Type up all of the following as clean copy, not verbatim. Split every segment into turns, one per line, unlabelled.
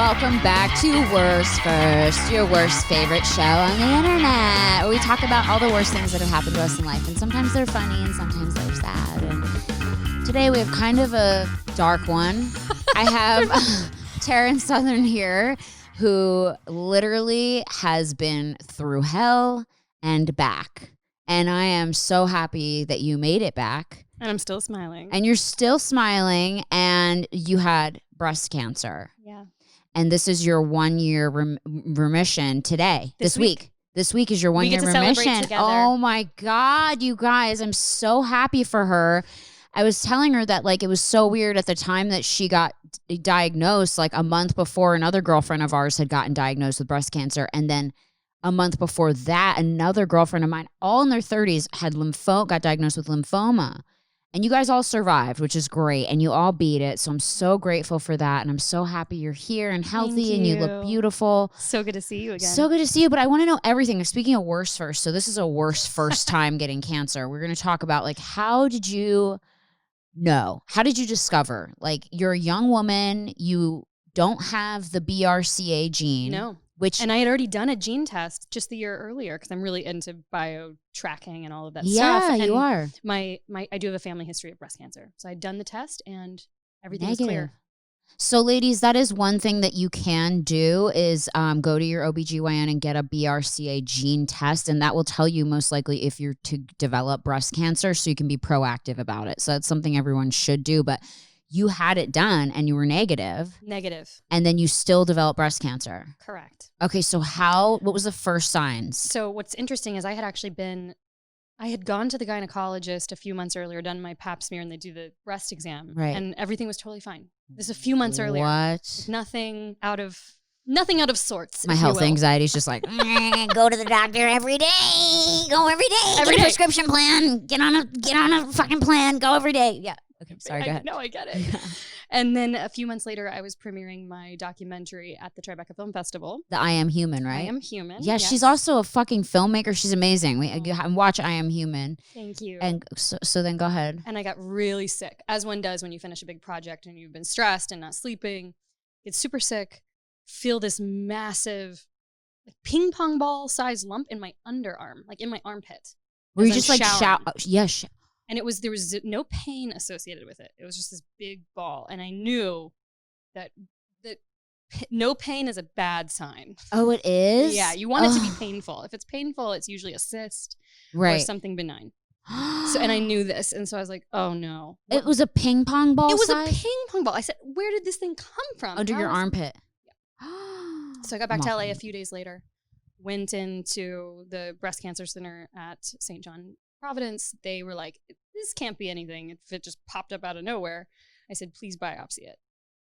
welcome back to Worst First, your worst favorite show on the internet, where we talk about all the worst things that have happened to us in life, and sometimes they're funny and sometimes they're sad. And today we have kind of a dark one. I have Taryn Southern here, who literally has been through hell and back. And I am so happy that you made it back.
And I'm still smiling.
And you're still smiling, and you had breast cancer.
Yeah.
And this is your 1 year remission today. This week. This week is your 1 year remission. Oh my God, you guys. I'm so happy for her. I was telling her that like it was so weird at the time that she got diagnosed, like a month before another girlfriend of ours had gotten diagnosed with breast cancer. And then a month before that, another girlfriend of mine, all in their 30s, had got diagnosed with lymphoma. And you guys all survived, which is great. And you all beat it. So I'm so grateful for that. And I'm so happy you're here and healthy and you look beautiful.
So good to see you again.
So good to see you. But I want to know everything. Speaking of worst first. So this is a worst first time getting cancer. We're going to talk about like, how did you know? How did you discover? Like, you're a young woman. You don't have the BRCA gene.
No. And I had already done a gene test just the year earlier because I'm really into bio tracking and all of that stuff.
Yeah, you are.
I do have a family history of breast cancer. So I'd done the test and everything was clear.
So ladies, that is one thing that you can do is go to your OBGYN and get a BRCA gene test. And that will tell you most likely if you're to develop breast cancer, so you can be proactive about it. So that's something everyone should do. But you had it done and you were negative. And then you still developed breast cancer.
Correct.
Okay, so what was the first signs?
So what's interesting is I had gone to the gynecologist a few months earlier, done my pap smear, and they do the breast exam.
Right.
And everything was totally fine. This is a few months earlier.
What?
Nothing out of sorts.
My health anxiety is just like, go to the doctor every day. Go every day. Get a prescription plan. Get on a fucking plan. Go every day. Yeah. Okay, sorry, go ahead.
No, I get it. Yeah. And then a few months later, I was premiering my documentary at the Tribeca Film Festival.
The I Am Human, right?
I Am Human.
Yeah, yes. She's also a fucking filmmaker. She's amazing. Watch I Am Human.
Thank you.
And so then go ahead.
And I got really sick, as one does when you finish a big project and you've been stressed and not sleeping. Get super sick, feel this massive ping pong ball sized lump in my underarm, like in my armpit.
Were you just like shout? Yes.
And there was no pain associated with it. It was just this big ball. And I knew that no pain is a bad sign.
Oh, it is?
Yeah, you want it to be painful. If it's painful, it's usually a cyst or something benign. And I knew this. And so I was like, oh no.
It was a ping pong ball
It was a ping pong ball. I said, where did this thing come from?
Under your armpit.
Yeah. So I got back to LA a few days later, went into the breast cancer center at St. John Providence. They were like, this can't be anything if it just popped up out of nowhere. I said, please biopsy it.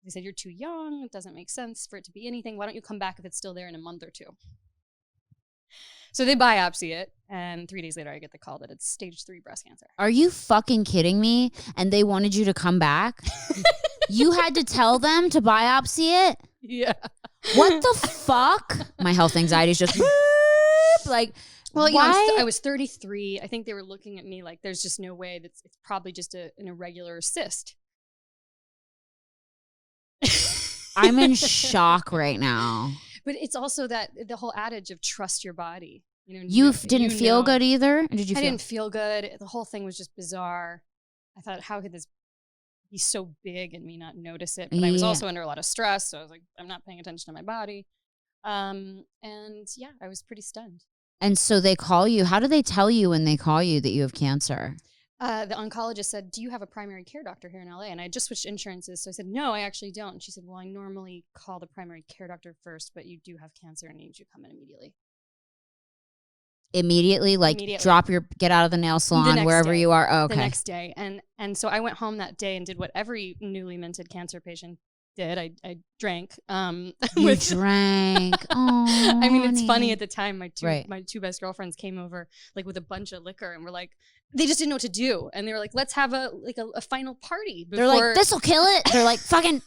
They said, you're too young. It doesn't make sense for it to be anything. Why don't you come back if it's still there in a month or two? So they biopsy it. And 3 days later, I get the call that it's stage 3 breast cancer.
Are you fucking kidding me? And they wanted you to come back? You had to tell them to biopsy it?
Yeah.
What the fuck? My health anxiety is just like...
Well, you know, I was 33. I think they were looking at me like there's just no way it's probably just an irregular cyst.
I'm in shock right now.
But it's also that the whole adage of trust your body.
You didn't feel good either? Or did you?
I didn't feel good. The whole thing was just bizarre. I thought, how could this be so big and me not notice it? But I was also under a lot of stress, so I was like, I'm not paying attention to my body. And yeah, I was pretty stunned.
And so they call you. How do they tell you when they call you that you have cancer?
The oncologist said, do you have a primary care doctor here in LA? And I just switched insurances. So I said, no, I actually don't. And she said, well, I normally call the primary care doctor first, but you do have cancer and I need you to come in immediately.
Immediately? Get out of the nail salon, wherever you are? Oh, okay.
The next day. And so I went home that day and did what every newly minted cancer patient did. I drank.
You drank. Oh,
I mean, it's funny at the time. My two best girlfriends came over like with a bunch of liquor and were like, they just didn't know what to do, and they were like, let's have a final party. They're
like, this will kill it. They're like, fucking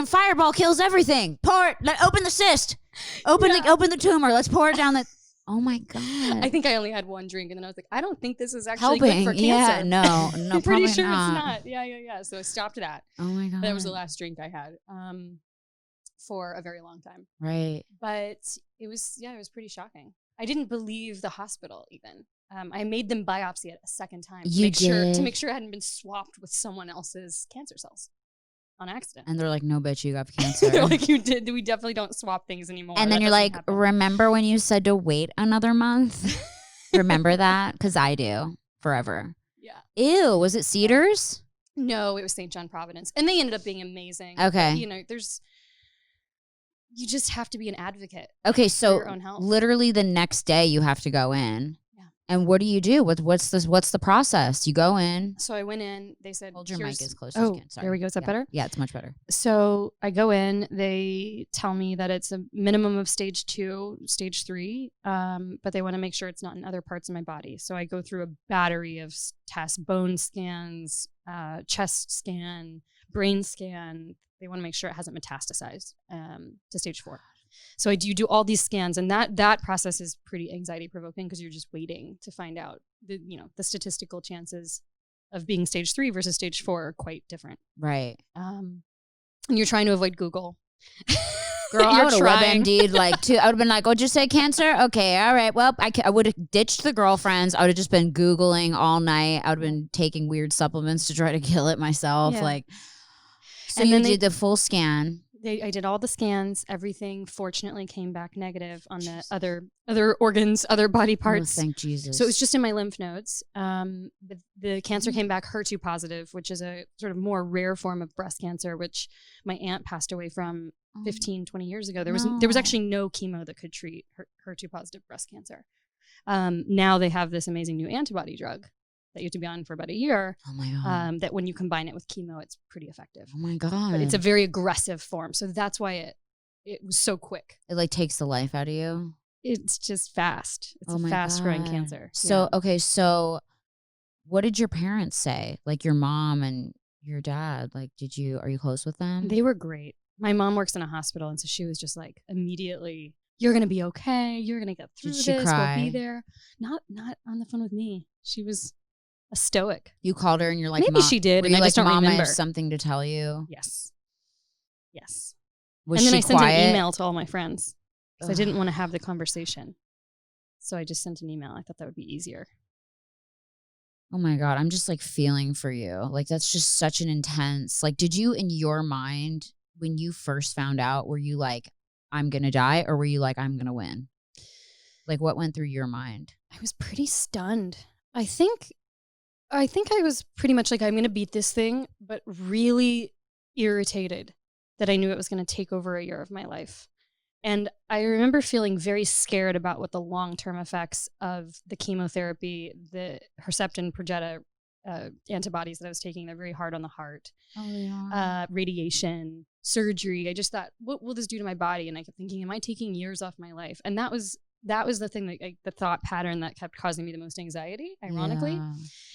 fireball kills everything. Pour it. Open the cyst. Open the tumor. Let's pour it down the. Oh my God.
I think I only had one drink and then I was like, I don't think this is actually good for cancer.
Yeah, no,
I'm pretty sure it's not. Yeah. So I stopped that.
Oh my God.
That was the last drink I had. for a very long time.
Right.
But it was pretty shocking. I didn't believe the hospital even. I made them biopsy it a second time to make sure it hadn't been swapped with someone else's cancer cells on accident.
And they're like, no, bitch, you got cancer.
They're like, you did. We definitely don't swap things anymore.
And then you're like, remember when you said to wait another month? Remember that? Because I do forever.
Yeah.
Ew. Was it Cedars?
No, it was St. John Providence. And they ended up being amazing.
Okay.
But, you know, you just have to be an advocate.
Okay.
For
So
your own health.
literally the next day you have to go in.
Yeah.
And what do you do? What's the process? You go in.
So I went in. They said,
hold your mic as close as
you
you can. Sorry.
There we go. Is that better?
Yeah, it's much better.
So I go in. They tell me that it's a minimum of stage 2, stage 3, but they want to make sure it's not in other parts of my body. So I go through a battery of tests, bone scans, chest scan, brain scan. They want to make sure it hasn't metastasized to stage 4. So you do all these scans, and that process is pretty anxiety provoking because you're just waiting to find out the statistical chances of being stage 3 versus stage 4 are quite different.
Right.
And you're trying to avoid Google.
Girl, I would have WebMD'd I would have been like, oh, just say cancer? Okay, all right. Well, I would have ditched the girlfriends. I would have just been Googling all night. I would have been taking weird supplements to try to kill it myself. Yeah. So and you did the full scan.
I did all the scans. Everything fortunately came back negative on the other organs, other body parts.
Oh, thank Jesus.
So it was just in my lymph nodes. The cancer came back HER2 positive, which is a sort of more rare form of breast cancer, which my aunt passed away from 15, 20 years ago. There was actually no chemo that could treat HER2 positive breast cancer. Now they have this amazing new antibody drug that you have to be on for about a year.
Oh my God.
That when you combine it with chemo, it's pretty effective.
Oh my God.
But it's a very aggressive form. So that's why it was so quick.
It takes the life out of you.
It's just fast. It's a fast growing cancer.
So, okay. So what did your parents say? Like your mom and your dad, are you close with them?
They were great. My mom works in a hospital. And so she was just like immediately, you're going to be okay. You're going to get through this.
Cry?
We'll be there. Not on the phone with me. She was a stoic.
You called her and you're like,
maybe she did, and I just don't remember.
I have something to tell you.
Yes.
Was
and then
she
I sent
quiet?
an email to all my friends because I didn't want to have the conversation. So I just sent an email. I thought that would be easier.
Oh my God, I'm just feeling for you. That's just such an intense. Did you in your mind when you first found out, were you like, I'm gonna die, or were you like, I'm gonna win? What went through your mind?
I was pretty stunned. I think I was pretty much like, I'm going to beat this thing, but really irritated that I knew it was going to take over a year of my life. And I remember feeling very scared about what the long-term effects of the chemotherapy, the Herceptin, Perjeta antibodies that I was taking, they're very hard on the heart.
Oh, yeah.
Radiation, surgery. I just thought, what will this do to my body? And I kept thinking, am I taking years off my life? And that was the thing, the thought pattern that kept causing me the most anxiety, ironically.
Yeah.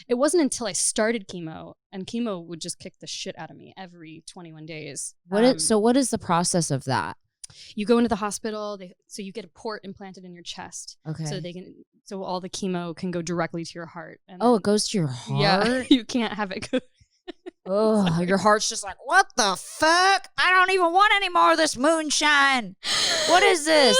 It wasn't until I started chemo, and chemo would just kick the shit out of me every 21 days.
So what is the process of that?
You go into the hospital, so you get a port implanted in your chest.
Okay.
So all the chemo can go directly to your heart. And
it goes to your heart?
Yeah, you can't have it go.
Oh, your heart's just like, what the fuck? I don't even want any more of this moonshine. What is this?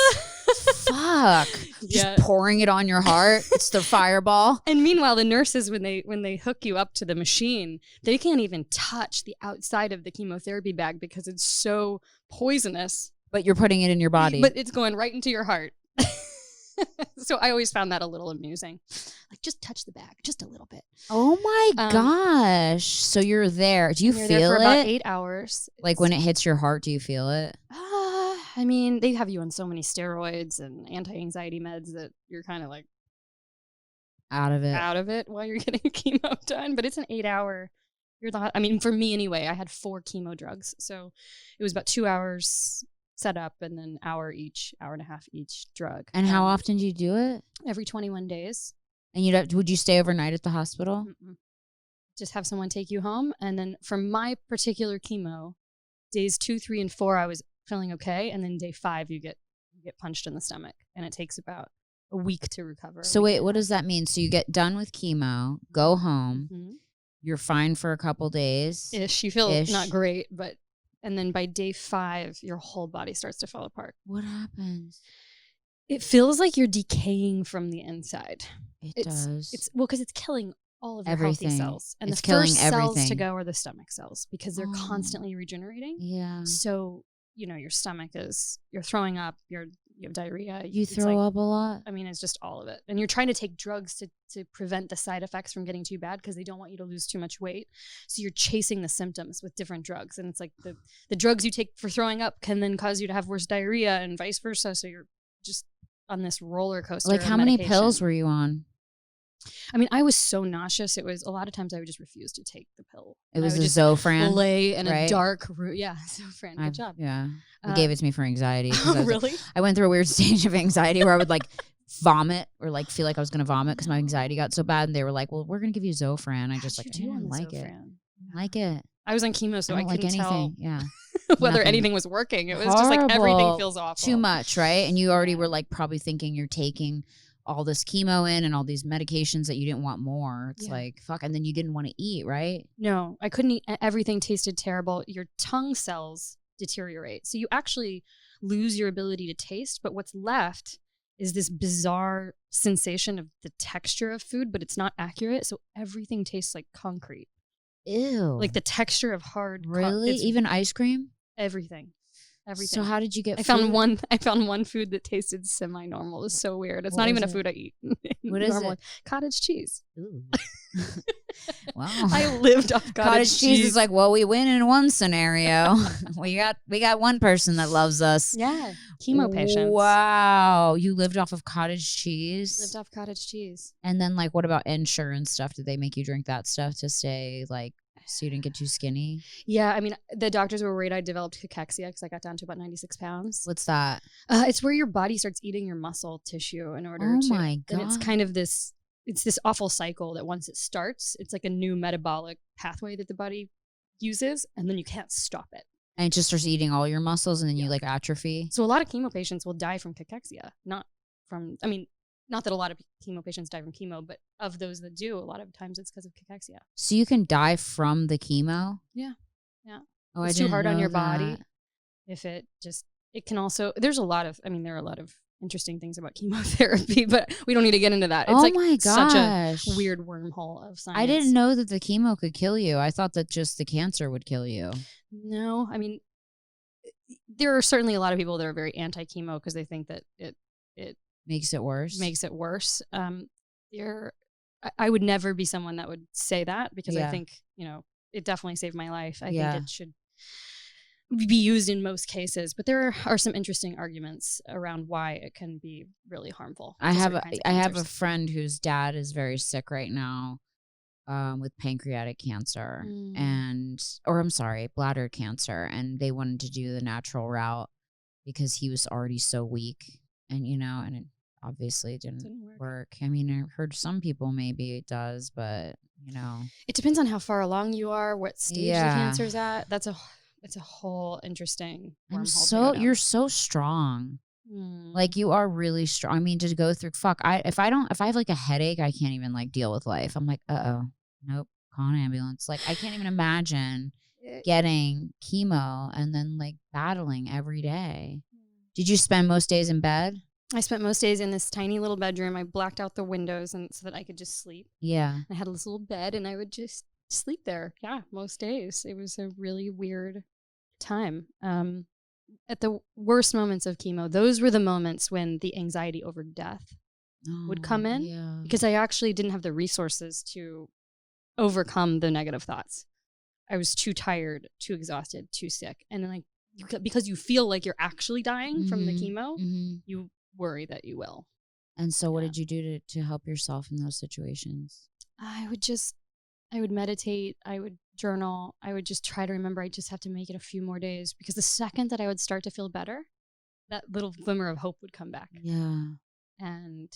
Fuck. Just pouring it on your heart. It's the fireball.
And meanwhile, the nurses, when they hook you up to the machine, they can't even touch the outside of the chemotherapy bag because it's so poisonous.
But you're putting it in your body.
But it's going right into your heart. So I always found that a little amusing. Just touch the bag, just a little bit.
Oh my gosh. So you're there. Do you feel
there for
it?
About 8 hours.
When it hits your heart, do you feel it?
I mean, they have you on so many steroids and anti-anxiety meds that you're kind of
out of it
while you're getting chemo done. But it's an 8-hour. For me anyway, I had 4 chemo drugs. So it was about 2 hours set up and then hour and a half each drug.
And how often do you do it?
Every 21 days.
And would you stay overnight at the hospital?
Mm-mm. Just have someone take you home. And then for my particular chemo, days 2, 3, and 4, I was feeling okay. And then day 5, you get punched in the stomach. And it takes about a week to recover.
So wait, what does that mean? So you get done with chemo, go home,
mm-hmm.
You're fine for a couple days.
You feel not great, but And then by day 5, your whole body starts to fall apart.
What happens?
It feels like you're decaying from the inside.
It does.
Because it's killing all of your
everything.
Healthy cells. And
it's
the
killing
first
everything.
cells to go are the stomach cells because they're constantly regenerating.
Yeah.
So, your stomach you're throwing up, you have diarrhea.
You throw up a lot?
I mean, it's just all of it. And you're trying to take drugs to prevent the side effects from getting too bad because they don't want you to lose too much weight. So you're chasing the symptoms with different drugs. And it's like the drugs you take for throwing up can then cause you to have worse diarrhea and vice versa. So you're just on this roller coaster.
Like how many pills were you on?
I mean, I was so nauseous. It was a lot of times I would just refuse to take the pill.
It was a Zofran.
Lay in a dark room. Yeah, Zofran. Good job.
Yeah. They gave it to me for anxiety.
Oh, really?
I went through a weird stage of anxiety where I would like vomit or like feel like I was going to vomit because my anxiety got so bad. And they were like, well, we're going to give you Zofran. I just like, I didn't like it. Like it.
I was on chemo, so I couldn't tell whether
Nothing.
anything was working. It was just like everything feels awful.
Too much, right? And you already were like probably thinking you're taking all this chemo in and all these medications that you didn't want more. It's like, fuck. And then you didn't want to eat, right?
No, I couldn't eat. Everything tasted terrible. Your tongue cells deteriorate. So you actually lose your ability to taste, but what's left is this bizarre sensation of the texture of food, but it's not accurate. So everything tastes like concrete.
Ew.
Like the texture of hard.
Really? Even ice cream?
Everything.
So how did you get
I found one food that tasted semi-normal. It's so weird. It's not even a food I eat.
What is it?
Cottage cheese.
Ooh. Wow.
I lived off cottage cheese.
Is like, well, we win in one scenario. we got one person that loves us.
Yeah. Chemo patients.
Wow. You lived off of cottage cheese?
Lived off cottage cheese.
And then like what about insurance stuff? Did they make you drink that stuff to stay like so you didn't get too skinny?
Yeah, I mean, the doctors were worried I developed cachexia because I got down to about 96 pounds.
What's that?
It's where your body starts eating your muscle tissue in order to.
Oh my God.
And it's kind of this awful cycle that once it starts, it's like a new metabolic pathway that the body uses, and then you can't stop it.
And it just starts eating all your muscles, and then you like atrophy.
So a lot of chemo patients will die from cachexia, not that a lot of chemo patients die from chemo, but of those that do, a lot of times it's because of cachexia.
So you can die from the chemo?
Yeah.
Oh,
it's too hard on your body. If it can also, there are a lot of interesting things about chemotherapy, but we don't need to get into that. It's such a weird wormhole of science.
I didn't know that the chemo could kill you. I thought that just the cancer would kill you.
No, I mean, there are certainly a lot of people that are very anti-chemo because they think that it
makes it worse.
I would never be someone that would say that because I think, it definitely saved my life. I think it should be used in most cases, but there are some interesting arguments around why it can be really harmful.
I have a friend whose dad is very sick right now with pancreatic cancer bladder cancer, and they wanted to do the natural route because he was already so weak. And, and it obviously didn't work. I mean, I heard some people maybe it does, but,
It depends on how far along you are, what stage the cancer's at. It's a whole interesting wormhole.
You're so strong. Like you are really strong. I mean, to go through, if I have like a headache, I can't even like deal with life. I'm like, nope, call an ambulance. Like I can't even imagine getting chemo and then like battling every day. Did you spend most days in bed?
I spent most days in this tiny little bedroom. I blacked out the windows so that I could just sleep.
Yeah.
I had this little bed and I would just sleep there. Yeah, most days. It was a really weird time. At the worst moments of chemo, those were the moments when the anxiety over death would come in because I actually didn't have the resources to overcome the negative thoughts. I was too tired, too exhausted, too sick. And then because you feel like you're actually dying from the chemo, you worry that you will.
And so what did you do to help yourself in those situations?
I would meditate. I would journal. I would just try to remember I just have to make it a few more days because the second that I would start to feel better, that little glimmer of hope would come back.
Yeah.
And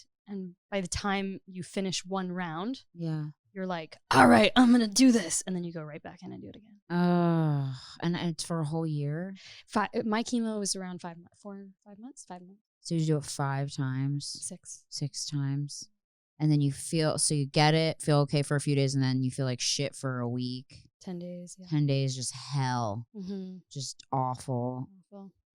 by the time you finish one round, you're like, all right, I'm going to do this. And then you go right back in and do it again.
Oh, and it's for a whole year?
My chemo was around 5 months.
So you do it 5 times? 6 times. And then you get it, feel okay for a few days, and then you feel like shit for a week.
10 days. Yeah.
10 days, just hell. Just awful.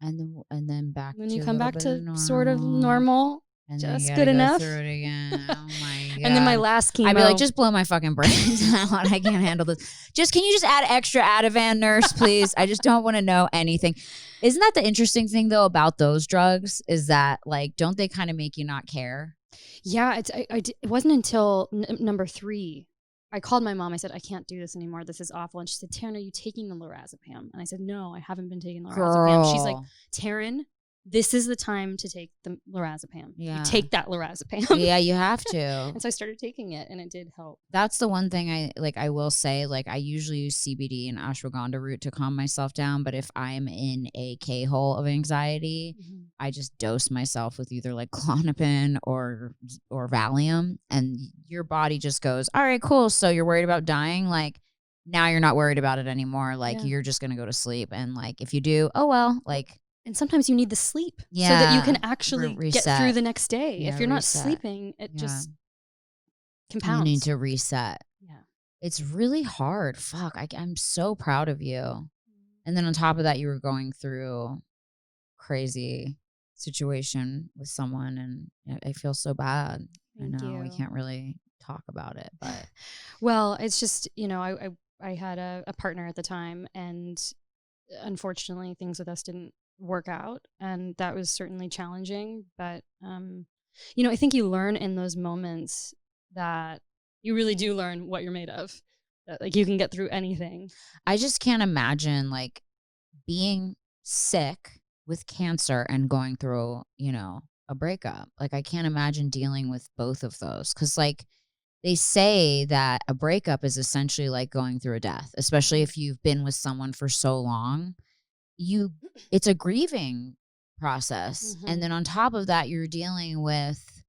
And then back
when
to
you come back to
normal.
Sort of normal.
And
just
then
good enough.
Through it again. Oh my God.
And then my last chemo.
I'd be like, just blow my fucking brains out. I can't handle this. Can you just add extra Ativan, nurse, please? I just don't want to know anything. Isn't that the interesting thing though about those drugs? Is that like, don't they kind of make you not care?
Yeah, it wasn't until number 3. I called my mom. I said, I can't do this anymore. This is awful. And she said, Taryn, are you taking the lorazepam? And I said, no, I haven't been taking lorazepam.
Girl.
She's like, Taryn, this is the time to take the lorazepam.
Yeah.
You take that lorazepam.
Yeah, you have to.
And so I started taking it, and it did help.
That's the one thing I will say, like, I usually use CBD and ashwagandha root to calm myself down. But if I'm in a K-hole of anxiety, I just dose myself with either like Klonopin or Valium, and your body just goes, all right, cool. So you're worried about dying? Like, now you're not worried about it anymore. Like, you're just going to go to sleep. And like, if you do, oh, well, like.
And sometimes you need the sleep so that you can actually get through the next day.
Yeah,
if you're not sleeping, it just compounds.
You need to reset.
Yeah.
It's really hard. Fuck. I'm so proud of you. And then on top of that, you were going through crazy situation with someone, and I feel so bad.
Thank you.
We can't really talk about it, but.
Well, it's just, I had a partner at the time, and unfortunately things with us didn't work out, and that was certainly challenging, but I think you learn in those moments that you really do learn what you're made of, that like you can get through anything.
I just can't imagine like being sick with cancer and going through a breakup. Like, I can't imagine dealing with both of those, because like they say that a breakup is essentially like going through a death, especially if you've been with someone for so long. It's a grieving process. And then on top of that, you're dealing with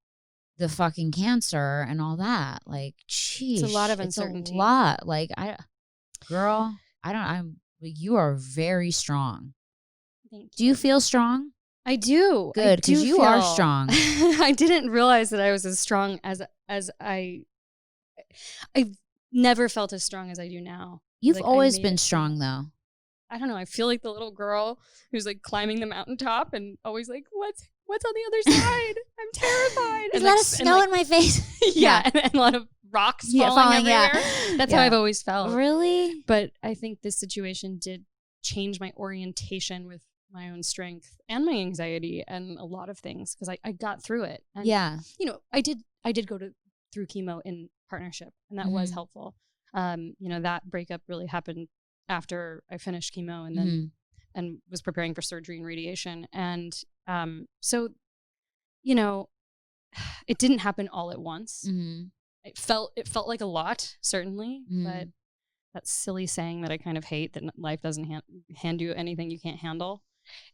the fucking cancer and all that. Like, geez,
it's a lot of uncertainty.
It's a lot. Like, you are very strong.
Thank you.
Do you feel strong?
I do.
Good, because you are strong.
I didn't realize that I was as strong as I've never felt as strong as I do now.
You've always been strong, though.
I don't know. I feel like the little girl who's like climbing the mountaintop and always like, what's on the other side? I'm terrified.
There's a lot of snow in my face.
Yeah, and a lot of rocks falling everywhere.
Yeah.
That's how I've always felt.
Really?
But I think this situation did change my orientation with my own strength and my anxiety and a lot of things, because I got through it. And, I did go through chemo in partnership, and that was helpful. That breakup really happened after I finished chemo and then and was preparing for surgery and radiation. And so it didn't happen all at once. It felt like a lot, certainly, but that silly saying that I kind of hate, that life doesn't hand you anything you can't handle.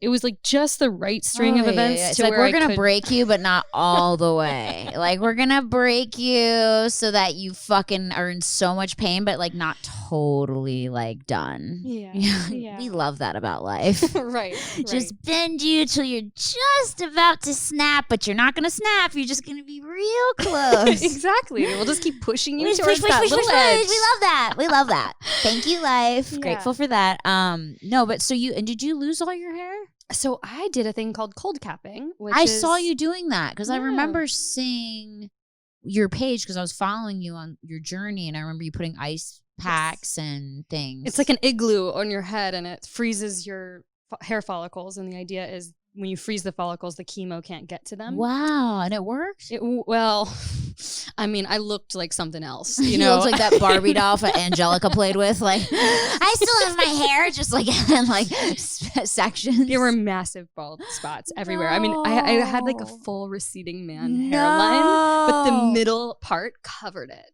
It was like just the right string of events.
It's
to
like,
where
we're going to break you, but not all the way. Like, we're going to break you so that you fucking are in so much pain, but like not totally like done.
Yeah.
We love that about life.
Right.
Just bend you till you're just about to snap, but you're not going to snap. You're just going to be real close.
Exactly. We'll just keep pushing you towards
push,
that little edge.
We love that. Thank you, life. Yeah. Grateful for that. No, but so did you lose all your hair?
So I did a thing called cold capping.
I saw you doing that because I remember seeing your page because I was following you on your journey, and I remember you putting ice packs and things.
It's like an igloo on your head, and it freezes your hair follicles. And the idea is when you freeze the follicles, the chemo can't get to them.
Wow, and it worked?
Well, I mean, I looked like something else.
You looked like that Barbie doll that Angelica played with. Like, I still have my hair, just like in like sections.
There were massive bald spots everywhere. I mean, I had like a full receding man hairline, but the middle part covered it.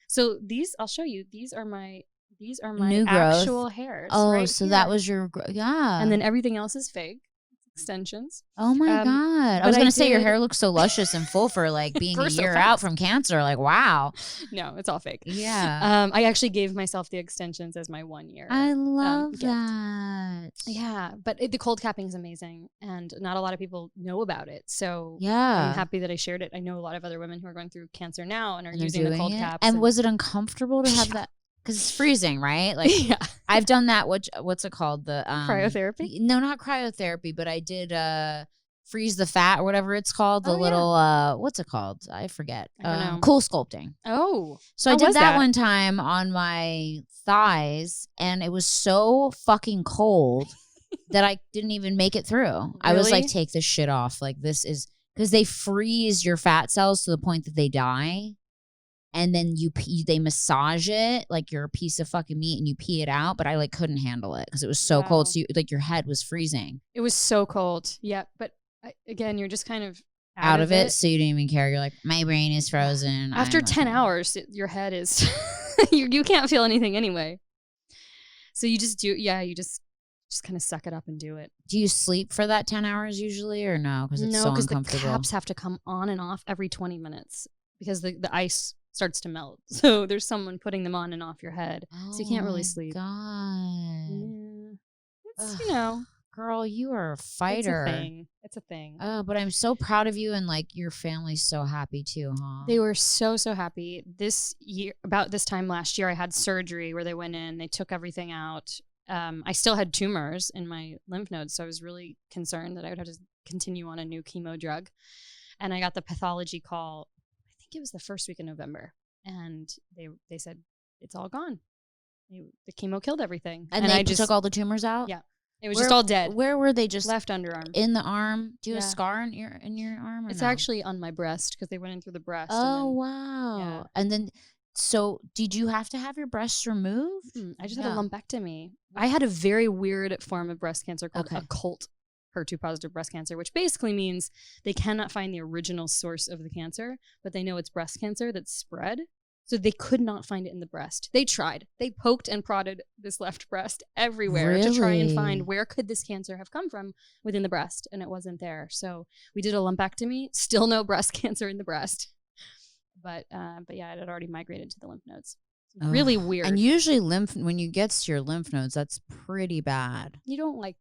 So I'll show you. These are my
new
actual hairs.
Oh,
right
so
here.
that was your
and then everything else is fake. Extensions.
Oh my God. I was going to say your hair looks so luscious and full for like being a year out from cancer. Like, wow.
No, it's all fake.
Yeah.
I actually gave myself the extensions as my 1 year.
I love that.
Yeah. But the cold capping is amazing, and not a lot of people know about it. So
yeah,
I'm happy that I shared it. I know a lot of other women who are going through cancer now and are using the cold caps.
And was it uncomfortable to have that? because it's freezing, right? Like I've done that. What's it called? The
cryotherapy?
No, not cryotherapy, but I did freeze the fat or whatever it's called. The little what's it called? I forget.
I don't know.
Cool sculpting.
Oh,
so I did that one time on my thighs, and it was so fucking cold that I didn't even make it through. Really? I was like, take this shit off. Like this is because they freeze your fat cells to the point that they die. And then they massage it like you're a piece of fucking meat and you pee it out. But I like couldn't handle it because it was so cold. So your head was freezing.
It was so cold. Yeah. But again, you're just kind of
out of it. So you didn't even care. You're like, my brain is frozen.
After 10 hours, your head is, you can't feel anything anyway. So you just do. Yeah. You just kind of suck it up and do it.
Do you sleep for that 10 hours usually or no? Because it's so uncomfortable.
The caps have to come on and off every 20 minutes because the ice starts to melt. So there's someone putting them on and off your head. So you can't really sleep.
God.
Yeah. It's,
girl, you are a fighter.
It's a thing.
Oh, but I'm so proud of you, and like your family's so happy too, huh?
They were so happy. This year, about this time last year, I had surgery where they went in, they took everything out. I still had tumors in my lymph nodes, so I was really concerned that I would have to continue on a new chemo drug. And I got the pathology call, I think it was the first week in November, and they said it's all gone. The chemo killed everything,
and they just took all the tumors out.
Yeah, it was just all dead.
Where were they? Just
left underarm,
in the arm. Do you have a scar in your arm? Or
it's
no?
actually on my breast because they went in through the breast.
Oh wow! Yeah. And then, so did you have to have your breasts removed?
I just had a lumpectomy. I had a very weird form of breast cancer called occult HER2 positive breast cancer, which basically means they cannot find the original source of the cancer, but they know it's breast cancer that's spread. So they could not find it in the breast. They tried. They poked and prodded this left breast everywhere to try and find where could this cancer have come from within the breast, and it wasn't there. So we did a lumpectomy. Still no breast cancer in the breast, but yeah, it had already migrated to the lymph nodes. Really weird.
And usually when you get to your lymph nodes, that's pretty bad.
You don't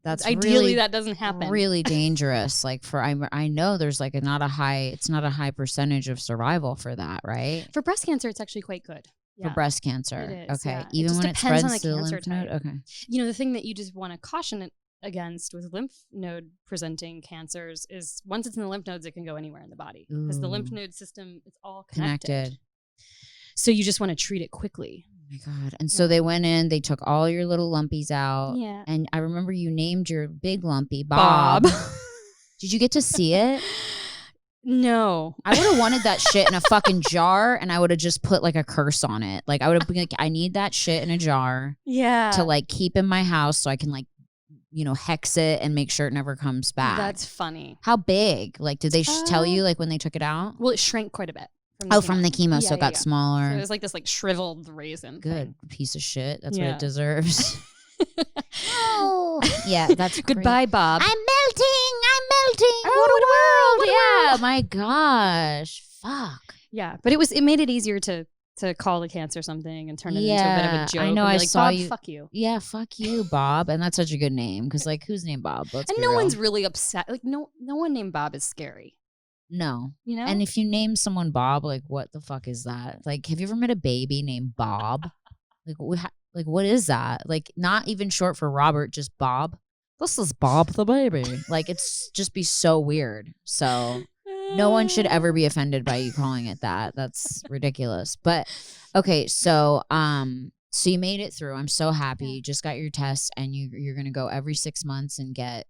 that's
ideally
really,
that doesn't happen.
Really dangerous. Like I know there's like it's not a high percentage of survival for that, right?
For breast cancer, it's actually quite good.
For breast cancer.
It is,
okay. Even when it spreads to the lymph node. Okay.
The thing that you just want to caution it against with lymph node presenting cancers is once it's in the lymph nodes, it can go anywhere in the body because the lymph node system, it's all connected. So you just want to treat it quickly.
Oh my God. And so they went in, they took all your little lumpies out.
Yeah.
And I remember you named your big lumpy Bob. Did you get to see it?
No.
I would have wanted that shit in a fucking jar, and I would have just put like a curse on it. Like I would have been like, I need that shit in a jar.
Yeah.
To like keep in my house so I can like, hex it and make sure it never comes back.
That's funny.
How big? Like, did they tell you like when they took it out?
Well, it shrank quite a bit.
From the chemo, so it got smaller.
So it was like this shriveled raisin.
Good piece of shit. That's what it deserves. Yeah, that's
goodbye, Bob.
I'm melting. Oh, what a world. Yeah, my gosh. Fuck.
Yeah, but it made it easier to call the cancer something and turn it into a bit of a joke.
I know. I saw
Bob,
you.
Fuck you.
Yeah, fuck you, Bob. And that's such a good name because like who's named Bob?
And no one's really upset. Like no one named Bob is scary.
No. And if you name someone Bob, like what the fuck is that? Like, have you ever met a baby named Bob? Like what is that? Like not even short for Robert, just Bob. This is Bob the baby. Like it's just be so weird. So no one should ever be offended by you calling it that. That's ridiculous. But okay, so so you made it through. I'm so happy. You just got your tests and you're gonna go every 6 months and get,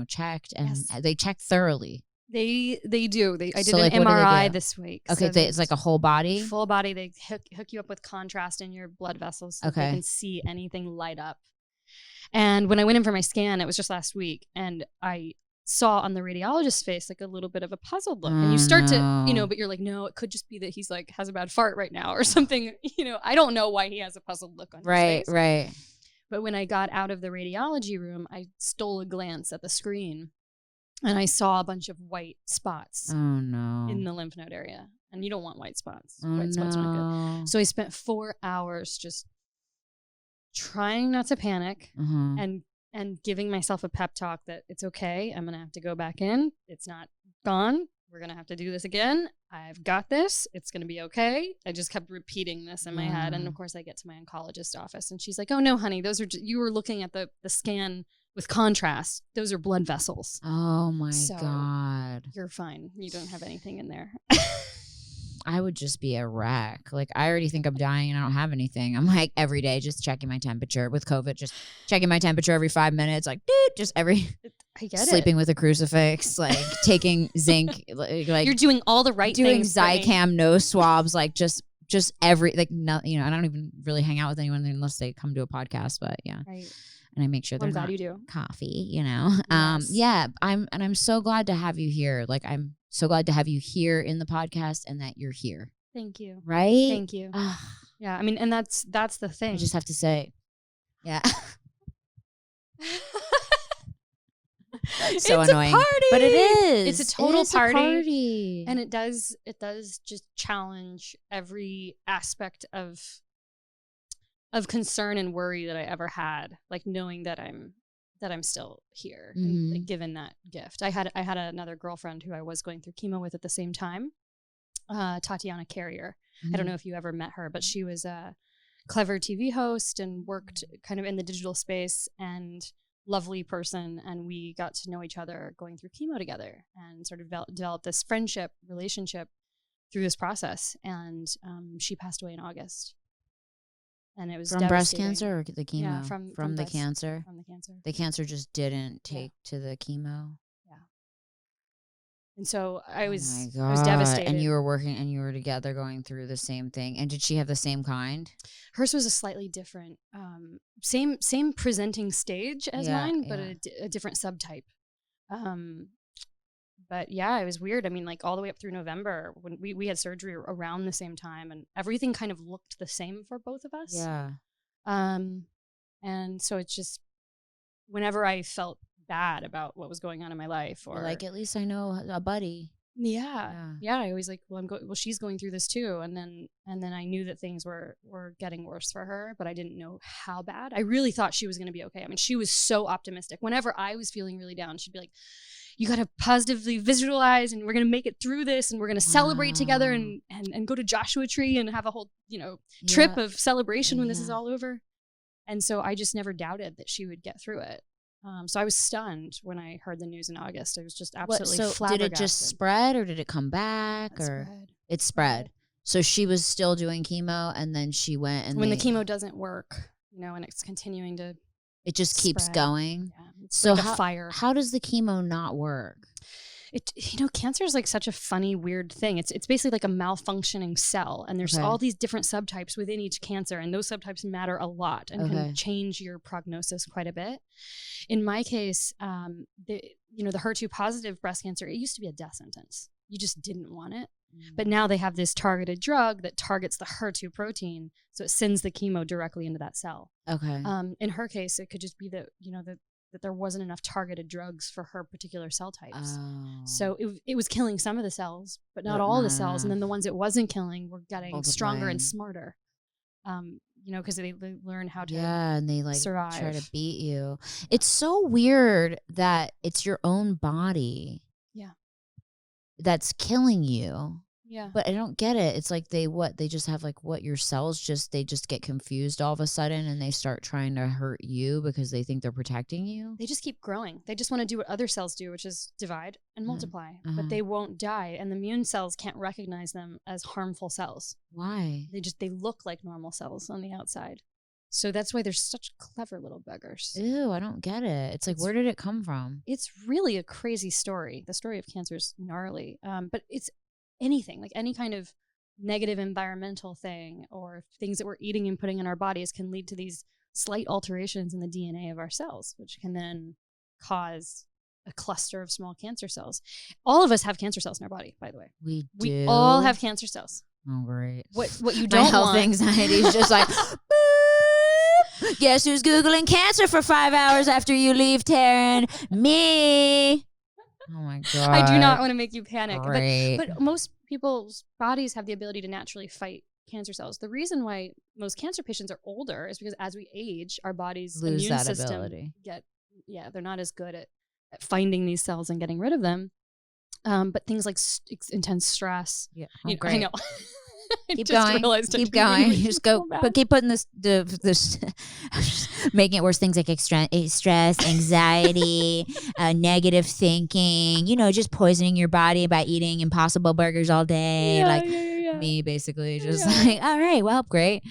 checked, and they check thoroughly.
They do. I did an MRI this week.
Okay, so it's like a whole body?
Full body. They hook you up with contrast in your blood vessels so they can see anything light up. And when I went in for my scan, it was just last week, and I saw on the radiologist's face like a little bit of a puzzled look. And you start to, but you're like, no, it could just be that he's like has a bad fart right now or something. I don't know why he has a puzzled look on his face.
Right.
But when I got out of the radiology room, I stole a glance at the screen. And I saw a bunch of white spots in the lymph node area. And you don't want white spots. White spots are not good. So I spent 4 hours just trying not to panic and giving myself a pep talk that it's okay. I'm going to have to go back in. It's not gone. we're going to have to do this again. I've got this. It's going to be okay. I just kept repeating this in my head. And of course I get to my oncologist office and she's like, oh no, honey, those are, you were looking at the scan with contrast. Those are blood vessels.
Oh my God.
You're fine. You don't have anything in there.
I would just be a wreck. Like, I already think I'm dying and I don't have anything. I'm like every day just checking my temperature with COVID, just checking my temperature every 5 minutes. Like, dude, just
I get
sleeping with a crucifix, like taking zinc, like
you're doing all the right things.
Doing Zicam nose swabs, like just every, like, no, you know, I don't even really hang out with anyone unless they come to a podcast, but yeah.
Right.
And I make sure they're
I'm glad
not
you do.
coffee, you know?
Yes.
Yeah, I'm so glad to have you here. Like, I'm so glad to have you here in the podcast and that you're here.
Thank you.
Right?
Thank you. Yeah, I mean, and that's the thing.
I just have to say, yeah. So
it's
annoying.
A party.
But it is.
It's a total
party.
And it does just challenge every aspect of concern and worry that I ever had, like knowing that I'm still here, and, like, given that gift. I had another girlfriend who I was going through chemo with at the same time, Tatiana Carrier. I don't know if you ever met her, but she was a clever TV host and worked kind of in the digital space, and lovely person. And we got to know each other going through chemo together and sort of developed this friendship relationship through this process. And she passed away in August. And it was
from breast cancer or the chemo?
Yeah, from
the
breast,
cancer.
From the cancer.
The cancer just didn't take to the chemo.
Yeah. And so I was
devastated.
devastated.
And you were working and you were together going through the same thing. And did she have the same kind?
Hers was a slightly different, same presenting stage as mine, but a different subtype. But yeah, it was weird. I mean, like all the way up through November when we had surgery around the same time, and everything kind of looked the same for both of us.
Yeah.
And so it's just whenever I felt bad about what was going on in my life, or
like, at least I know a buddy.
Yeah. I always like, well, she's going through this too. And then I knew that things were getting worse for her, but I didn't know how bad. I really thought she was going to be okay. I mean, she was so optimistic. Whenever I was feeling really down, she'd be like, you got to positively visualize, and we're going to make it through this, and we're going to celebrate together and go to Joshua Tree and have a whole, trip of celebration when this is all over. And so I just never doubted that she would get through it. So I was stunned when I heard the news in August. I was just absolutely flabbergasted.
Did it just spread, or did it come back? It spread. So she was still doing chemo, and then she went and
when the chemo doesn't work, and it's continuing to
it just keeps going.
Yeah, it's like a fire.
How does the chemo not work?
Cancer is like such a funny, weird thing. It's basically like a malfunctioning cell, and there's all these different subtypes within each cancer, and those subtypes matter a lot and can change your prognosis quite a bit. In my case, the HER2 positive breast cancer, it used to be a death sentence. You just didn't want it. But now they have this targeted drug that targets the HER2 protein, so it sends the chemo directly into that cell.
Okay.
In her case, it could just be that there wasn't enough targeted drugs for her particular cell types. Oh. So it was killing some of the cells, but not all the cells. And then the ones it wasn't killing were getting stronger and smarter. Because they learn how to
and they
survive.
Try to beat you. It's so weird that it's your own body that's killing you.
Yeah.
But I don't get it. It's like they just have your cells they just get confused all of a sudden, and they start trying to hurt you because they think they're protecting you.
They just keep growing. They just want to do what other cells do, which is divide and multiply, but they won't die. And the immune cells can't recognize them as harmful cells.
Why?
They look like normal cells on the outside. So that's why they're such clever little buggers.
Ew, I don't get it. It's like, where did it come from?
It's really a crazy story. The story of cancer is gnarly. But it's anything, like any kind of negative environmental thing or things that we're eating and putting in our bodies can lead to these slight alterations in the DNA of our cells, which can then cause a cluster of small cancer cells. All of us have cancer cells in our body, by the way.
We do.
We all have cancer cells.
Oh, great.
What you don't
My health
want.
anxiety is just like, guess who's Googling cancer for 5 hours after you leave, Taryn? Me. Oh my God.
I do not want to make you panic.
Great.
But most people's bodies have the ability to naturally fight cancer cells. The reason why most cancer patients are older is because as we age, our body's
lose
immune
that
system
ability.
they're not as good at finding these cells and getting rid of them. But things like intense stress.
Yeah,
great. I know.
Keep going. Just go, but keep putting this making it worse. Things like stress, anxiety, negative thinking. Just poisoning your body by eating Impossible burgers all day. Me, basically, just like, all right, well, great.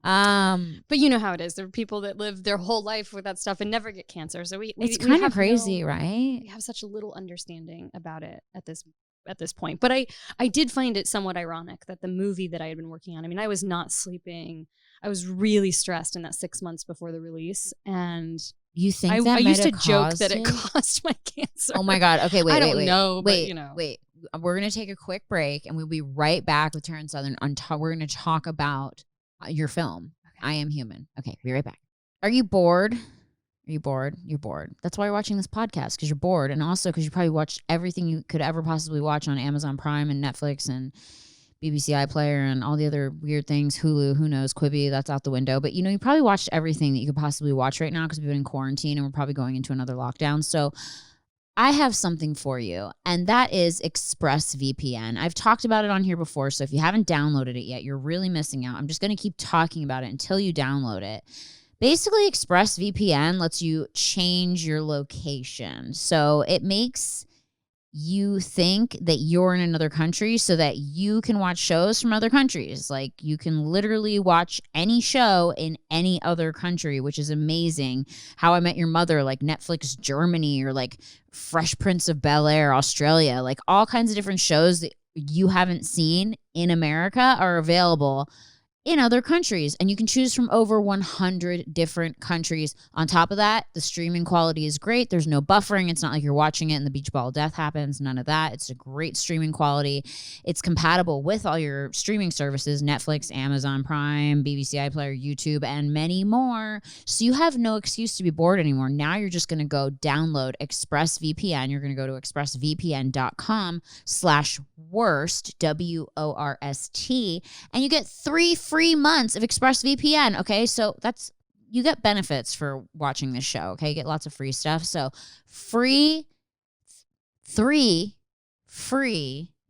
But you know how it is. There are people that live their whole life with that stuff and never get cancer. So
it's kind of crazy, right?
We have such a little understanding about it at this point. But I did find it somewhat ironic that the movie that I had been working on, I mean, I was not sleeping. I was really stressed in that 6 months before the release. And
you think
I used to joke that it caused my cancer.
Oh my God. Okay, wait.
I don't know.
Wait.
We're
going to take a quick break and we'll be right back with Taryn Southern. We're going to talk about your film, I Am Human. Okay, be right back. Are you bored? Are you bored? You're bored. That's why you're watching this podcast, because you're bored. And also because you probably watched everything you could ever possibly watch on Amazon Prime and Netflix and BBC iPlayer and all the other weird things. Hulu, who knows, Quibi, that's out the window. But you probably watched everything that you could possibly watch right now because we've been in quarantine and we're probably going into another lockdown. So I have something for you, and that is ExpressVPN. I've talked about it on here before, so if you haven't downloaded it yet, you're really missing out. I'm just going to keep talking about it until you download it. Basically, ExpressVPN lets you change your location. So it makes you think that you're in another country so that you can watch shows from other countries. Like, you can literally watch any show in any other country, which is amazing. How I Met Your Mother, like Netflix Germany, or like Fresh Prince of Bel-Air, Australia. Like, all kinds of different shows that you haven't seen in America are available in other countries, and you can choose from over 100 different countries. On top of that, the streaming quality is great. There's no buffering. It's not like you're watching it and the beach ball of death happens. None of that. It's a great streaming quality. It's compatible with all your streaming services, Netflix, Amazon Prime, BBC iPlayer, YouTube, and many more. So you have no excuse to be bored anymore. Now you're just going to go download ExpressVPN. You're going to go to expressvpn.com/worst, WORST, and you get 3 free months of ExpressVPN. Okay, so you get benefits for watching this show. Okay, you get lots of free stuff. So 3 free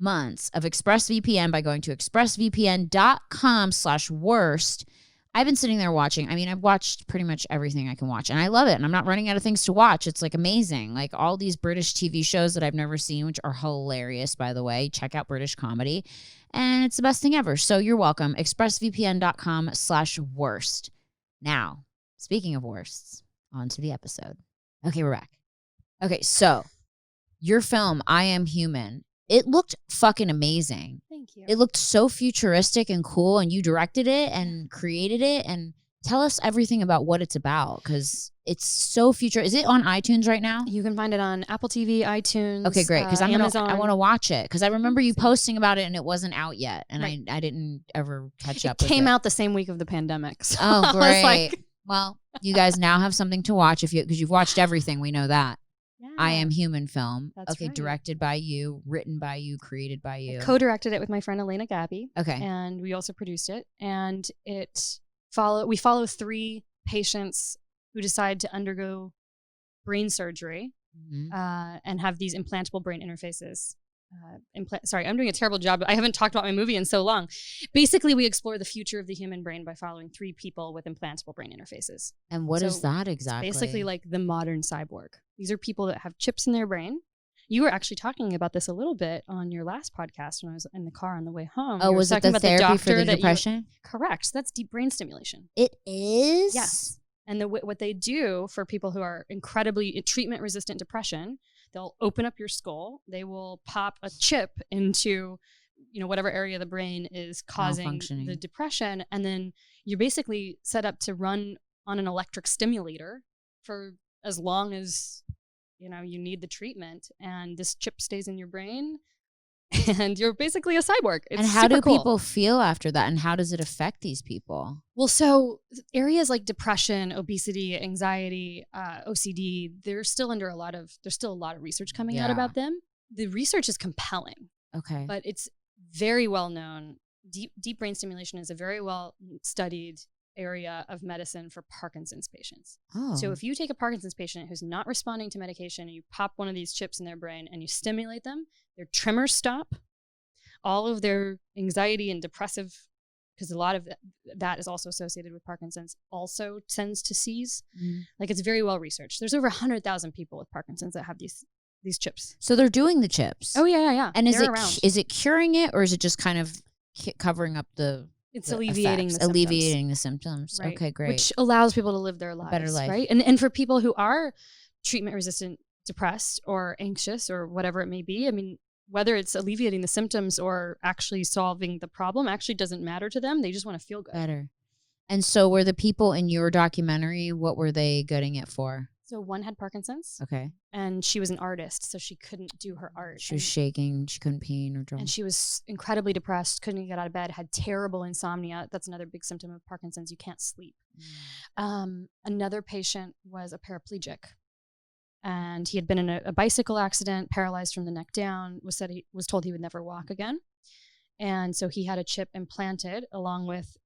months of ExpressVPN by going to expressvpn.com/worst. I've been sitting there watching. I mean, I've watched pretty much everything I can watch, and I love it. And I'm not running out of things to watch. It's like amazing. Like all these British TV shows that I've never seen, which are hilarious, by the way. Check out British comedy. And it's the best thing ever. So you're welcome. expressvpn.com/worst. Now, speaking of worsts, on to the episode. Okay, we're back. Okay, so your film, I Am Human, it looked fucking amazing.
Thank you.
It looked so futuristic and cool, and you directed it and created it. And tell us everything about what it's about, because it's so future. Is it on iTunes right now?
You can find it on Apple TV, iTunes.
Okay, great. Because I want to watch it, because I remember you posting about it and it wasn't out yet, and
right.
I didn't ever catch up.
It came out the same week of the pandemic. So
oh, great. Well, you guys now have something to watch because you've watched everything. We know that. Yeah. I Am Human film.
That's
okay, right. Directed by you, written by you, created by you.
I co-directed it with my friend Elena Gabby.
Okay.
And we also produced it. And we follow 3 patients who decide to undergo brain surgery and have these implantable brain interfaces. Sorry, I'm doing a terrible job. I haven't talked about my movie in so long. Basically, we explore the future of the human brain by following 3 people with implantable brain interfaces.
And what is that exactly?
It's basically like the modern cyborg. These are people that have chips in their brain. You were actually talking about this a little bit on your last podcast when I was in the car on the way home.
Oh, was it the therapy for the depression?
Correct. So that's deep brain stimulation.
It is?
Yes. And what they do for people who are incredibly treatment-resistant depression, they'll open up your skull. They will pop a chip into, whatever area of the brain is causing the depression, and then you're basically set up to run on an electric stimulator for as long as you need the treatment, and this chip stays in your brain. And you're basically a cyborg. It's
and how do
cool.
people feel after that? And how does it affect these people?
Well, so areas like depression, obesity, anxiety, OCD, there's still a lot of research coming out about them. The research is compelling.
Okay.
But it's very well known. Deep brain stimulation is a very well studied area of medicine for Parkinson's patients.
Oh.
So if you take a Parkinson's patient who's not responding to medication and you pop one of these chips in their brain and you stimulate them, their tremors stop, all of their anxiety and depressive, because a lot of that is also associated with Parkinson's, also tends to cease. Like, it's very well researched. There's over 100,000 people with Parkinson's that have these chips.
So they're doing the chips.
Oh yeah.
And is it curing it, or is it just kind of covering up the?
It's alleviating
the symptoms.
Right.
Okay, great.
Which allows people to live their lives,
better life,
right? And for people who are treatment resistant, depressed, or anxious, or whatever it may be, I mean, whether it's alleviating the symptoms or actually solving the problem actually doesn't matter to them. They just want to feel good.
Better. And so were the people in your documentary, what were they getting it for?
So one had Parkinson's.
Okay.
And she was an artist, so she couldn't do her art.
She was shaking. She couldn't paint or draw.
And she was incredibly depressed, couldn't get out of bed, had terrible insomnia. That's another big symptom of Parkinson's. You can't sleep. Another patient was a paraplegic. And he had been in a bicycle accident, paralyzed from the neck down, was told he would never walk again. And so he had a chip implanted along with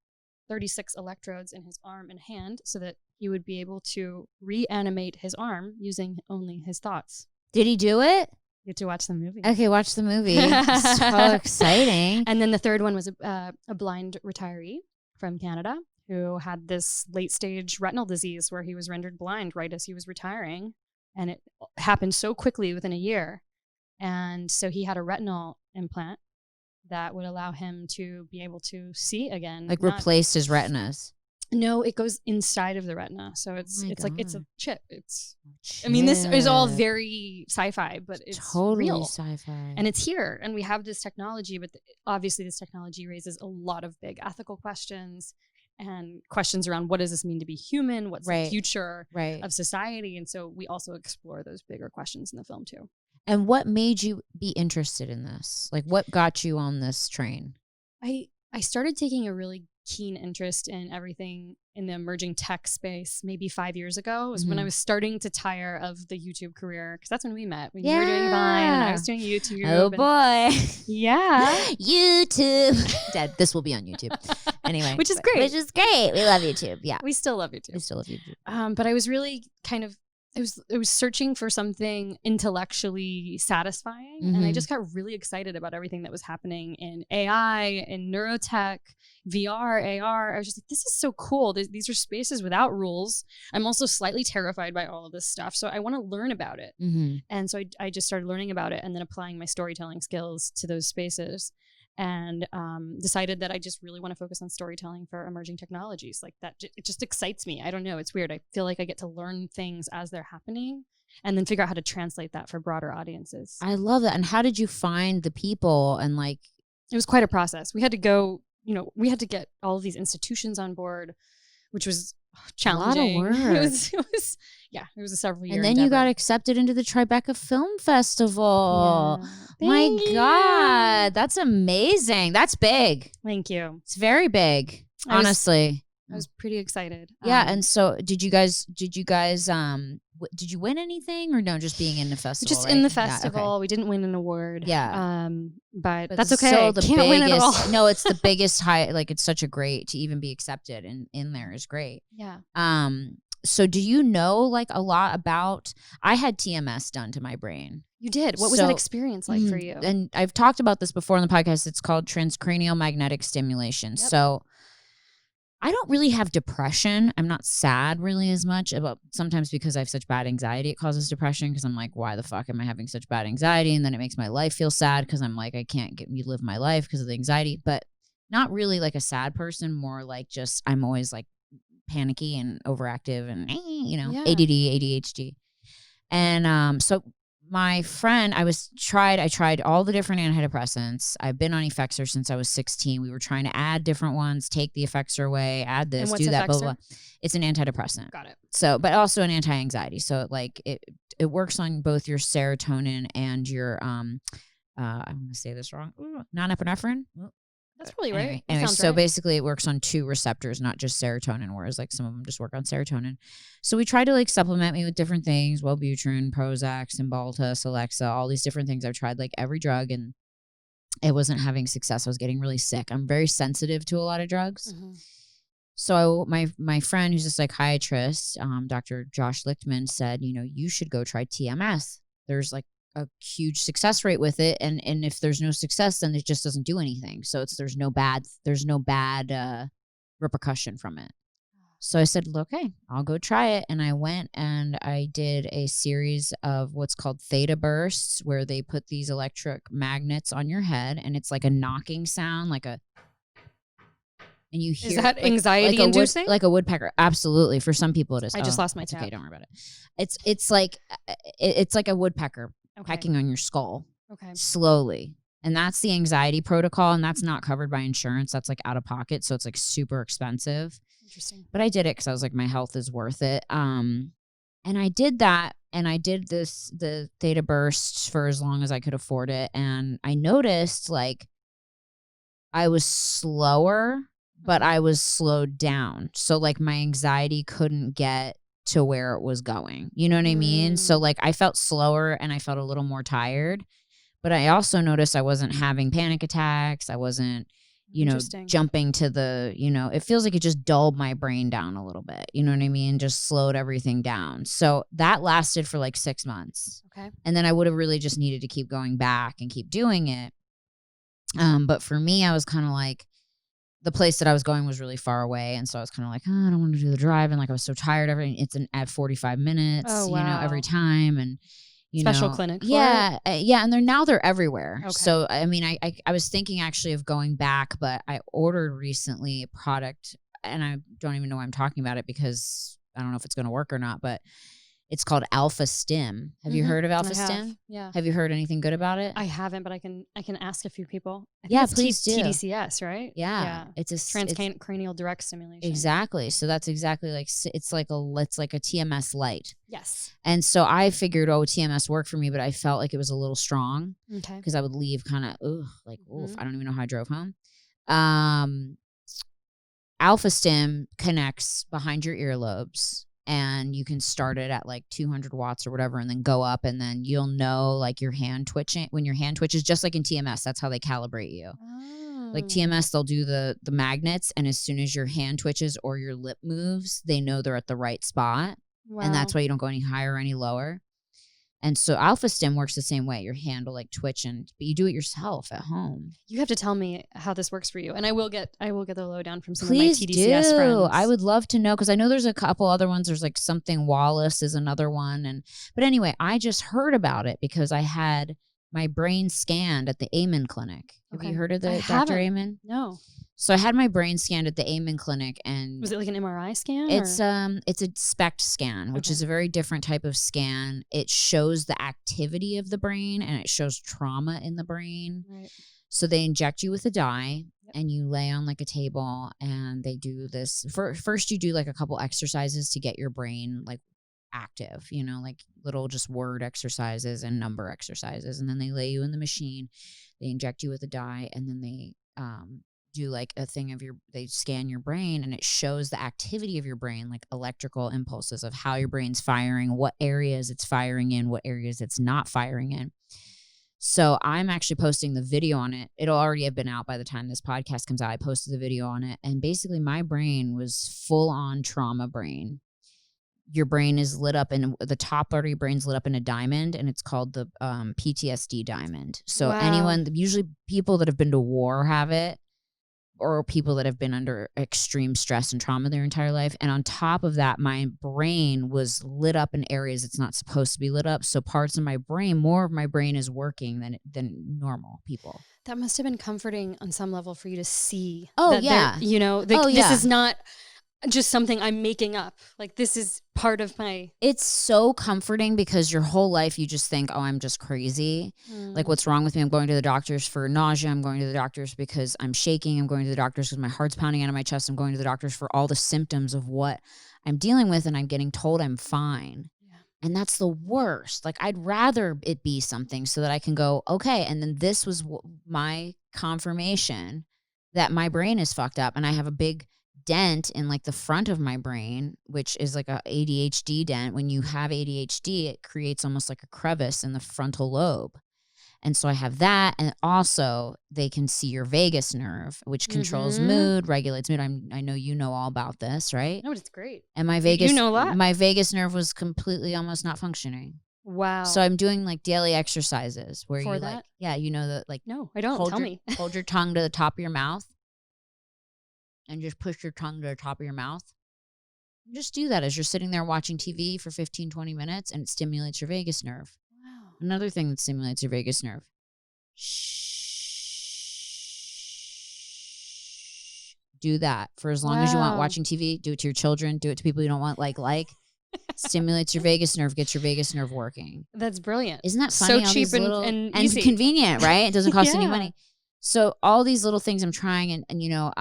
36 electrodes in his arm and hand so that he would be able to reanimate his arm using only his thoughts.
Did he do it?
You have to watch the movie.
Okay, watch the movie. So exciting.
And then the third one was a blind retiree from Canada who had this late stage retinal disease where he was rendered blind right as he was retiring. And it happened so quickly within a year. And so he had a retinal implant that would allow him to be able to see again.
Like replace his retinas.
No, it goes inside of the retina. So it's like it's a chip. I mean, this is all very sci-fi, but it's
totally
real.
Sci-fi.
And it's here. And we have this technology, but obviously this technology raises a lot of big ethical questions and questions around what does this mean to be human? What's the future of society? And so we also explore those bigger questions in the film too.
And what made you be interested in this? Like, what got you on this train?
I started taking a really keen interest in everything in the emerging tech space maybe 5 years ago. It was when I was starting to tire of the YouTube career, because that's when we met. When you were doing Vine and I was doing YouTube.
Oh boy.
Yeah.
YouTube. Dead. This will be on YouTube. Anyway.
Which is great.
We love YouTube. Yeah.
We still love YouTube.
We still love YouTube.
But I was really kind of I was searching for something intellectually satisfying, and I just got really excited about everything that was happening in AI, in neurotech, VR, AR. I was just like, this is so cool. These are spaces without rules. I'm also slightly terrified by all of this stuff, so I want to learn about it. And so I just started learning about it and then applying my storytelling skills to those spaces. And decided that I just really want to focus on storytelling for emerging technologies. Like that, it just excites me. I don't know. It's weird. I feel like I get to learn things as they're happening and then figure out how to translate that for broader audiences. I
love that. And how did you find the people? And like,
it was quite a process. We had to go, we had to get all of these institutions on board, which was challenging.
A lot of work.
It was a several year
And then
endeavor.
you got accepted into the Tribeca Film Festival.
Yeah.
My God, that's amazing. That's big.
Thank you.
It's very big, honestly.
I was pretty excited.
Yeah, and so did you guys did you win anything, or no, just being in the festival?
Just in the festival. Yeah, okay. We didn't win an award.
Yeah.
But that's okay. Still the Can't win at all.
No, it's the biggest high, like it's such a great, to even be accepted in there is great.
Yeah.
So do you know like a lot about, I had TMS done to my brain.
You did. What was that experience like for you?
And I've talked about this before on the podcast. It's called transcranial magnetic stimulation. Yep. So I don't really have depression. I'm not sad really as much, about sometimes because I have such bad anxiety. It causes depression because I'm like, why the fuck am I having such bad anxiety? And then it makes my life feel sad because I'm like, I can't live my life because of the anxiety. But not really like a sad person, more like just I'm always like panicky and overactive and ADD, ADHD. And so my friend, I tried all the different antidepressants. I've been on Effexor since I was 16. We were trying to add different ones, take the Effexor away, add this, do that, blah, blah, blah. It's an antidepressant.
Got it.
So, but also an anti-anxiety. So like it works on both your serotonin and your, I'm going to say this wrong, norepinephrine.
That's probably right.
Anyway, so basically it works on 2 receptors, not just serotonin, whereas like some of them just work on serotonin. So we tried to like supplement me with different things, Wellbutrin, Prozac, Cymbalta, Celexa, all these different things. I've tried like every drug and it wasn't having success. I was getting really sick. I'm very sensitive to a lot of drugs. So my friend who's a psychiatrist, Dr. Josh Lichtman, said, you should go try TMS. There's like a huge success rate with it, and if there's no success, then it just doesn't do anything. So there's no bad repercussion from it. So I said, okay, I'll go try it. And I went and I did a series of what's called theta bursts, where they put these electric magnets on your head, and it's like a knocking sound, and you hear.
Is that anxiety inducing?
Like a woodpecker. Absolutely. For some people it is.
I just lost my tab.
Okay, don't worry about it. It's like a woodpecker pecking on your skull.
Okay.
Slowly. And that's the anxiety protocol, and that's not covered by insurance. That's like out of pocket, so it's like super expensive.
Interesting.
But I did it because I was like, my health is worth it. And I did that, and I did the theta bursts for as long as I could afford it. And I noticed like I was slower, but I was slowed down. So like my anxiety couldn't get to where it was going. You know what I mean? So like I felt slower and I felt a little more tired. But I also noticed I wasn't having panic attacks. I wasn't, jumping to the, it feels like it just dulled my brain down a little bit. You know what I mean? Just slowed everything down. So that lasted for like 6 months.
Okay.
And then I would have really just needed to keep going back and keep doing it. But for me, I was kind of like, the place that I was going was really far away. And so I was kind of like, I don't want to do the drive. And like, I was so tired. It's at 45 minutes, every time. And,
special clinic.
Yeah. Yeah. And they're everywhere. Okay. So, I mean, I was thinking actually of going back, but I ordered recently a product, and I don't even know why I'm talking about it because I don't know if it's going to work or not, but it's called Alpha Stim. Have you heard of Alpha Stim?
Yeah.
Have you heard anything good about it?
I haven't, but I can ask a few people.
Please do.
TDCS, right?
Yeah. It's a
transcranial direct stimulation.
Exactly. So that's exactly like, it's like a TMS light.
Yes.
And so I figured, TMS worked for me, but I felt like it was a little strong.
Okay.
Because I would leave kind of, I don't even know how I drove home. Alpha Stim connects behind your earlobes. And you can start it at like 200 watts or whatever, and then go up, and then you'll know like your hand twitching. When your hand twitches, just like in TMS, that's how they calibrate you. Oh. Like TMS, they'll do the magnets, and as soon as your hand twitches or your lip moves, they know they're at the right spot. Wow. And that's why you don't go any higher or any lower. And so Alpha Stim works the same way. Your hand will like twitch, but you do it yourself at home.
You have to tell me how this works for you, and I will get the lowdown from some
Please
of my TDCS friends.
I would love to know, because I know there's a couple other ones. There's like something Wallace is another one, but anyway, I just heard about it because I had my brain scanned at the Amen Clinic. Have you heard of Dr. Amen?
No.
So I had my brain scanned at the Amen Clinic, and
was it like an MRI scan?
It's a SPECT scan, which is a very different type of scan. It shows the activity of the brain, and it shows trauma in the brain. Right. So they inject you with a dye, and you lay on like a table, and they do this. First you do like a couple exercises to get your brain like active, like little just word exercises and number exercises, and then they lay you in the machine. They inject you with a dye, and then they do like a thing they scan your brain, and it shows the activity of your brain, like electrical impulses of how your brain's firing, what areas it's firing in, what areas it's not firing in. So I'm actually posting the video on it. It'll already have been out by the time this podcast comes out. I posted the video on it, and basically my brain was full on trauma brain. Your brain is lit up, and the top part of your brain's lit up in a diamond, and it's called the PTSD diamond. So usually people that have been to war have it, or people that have been under extreme stress and trauma their entire life. And on top of that, my brain was lit up in areas it's not supposed to be lit up. So parts of my brain, more of my brain is working than normal people. That
must have been comforting on some level for you to see.
This
is not just something I'm making up. Like, this is part of my...
It's so comforting, because your whole life you just think, I'm just crazy. Like, what's wrong with me? I'm going to the doctors for nausea. I'm going to the doctors because I'm shaking. I'm going to the doctors because my heart's pounding out of my chest. I'm going to the doctors for all the symptoms of what I'm dealing with, and I'm getting told I'm fine. Yeah. And that's the worst. Like, I'd rather it be something so that I can go, okay. And then this was my confirmation that my brain is fucked up, and I have a big dent in like the front of my brain, which is like a ADHD dent. When you have ADHD, it creates almost like a crevice in the frontal lobe. And so I have that. And also they can see your vagus nerve, which controls mood, regulates mood. I know you know all about this, right?
No, it's great.
And my vagus,
you know a lot.
My vagus nerve was completely almost not functioning.
Wow.
So I'm doing like daily exercises where
For
you
that?
like, yeah, you know that like.
No, I don't. Tell me.
Hold your tongue to the top of your mouth and just push your tongue to the top of your mouth. Just do that as you're sitting there watching TV for 15, 20 minutes and it stimulates your vagus nerve.
Wow.
Another thing that stimulates your vagus nerve. Shh. Do that for as long as you want watching TV. Do it to your children. Do it to people you don't want like. Stimulates your vagus nerve, gets your vagus nerve working.
That's brilliant.
Isn't that funny?
So cheap and easy.
Convenient, right? It doesn't cost any money. So all these little things I'm trying and you know,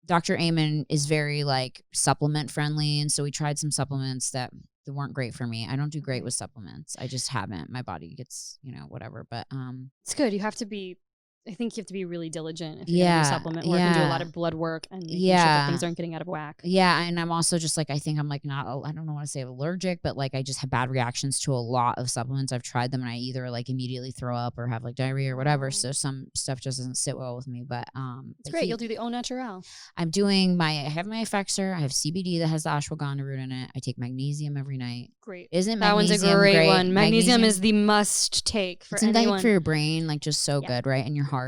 Dr. Amen is very like supplement friendly. And so we tried some supplements that weren't great for me. I don't do great with supplements. I just haven't. My body gets, you know, whatever. But
it's good. I think you have to be really diligent if you're going to do supplement work and do a lot of blood work and making sure that things aren't getting out of whack.
Yeah. And I'm also just like, I think I'm like I don't know what to say allergic, but like I just have bad reactions to a lot of supplements. I've tried them and I either like immediately throw up or have like diarrhea or whatever. So some stuff just doesn't sit well with me. But
it's great. You'll do the au naturel.
I have my Effexor. I have CBD that has the ashwagandha root in it. I take magnesium every night.
Great.
Isn't
that
magnesium
one's a great one. Magnesium is the must take for anyone.
Isn't that for your brain? Like just so good, right? And your heart.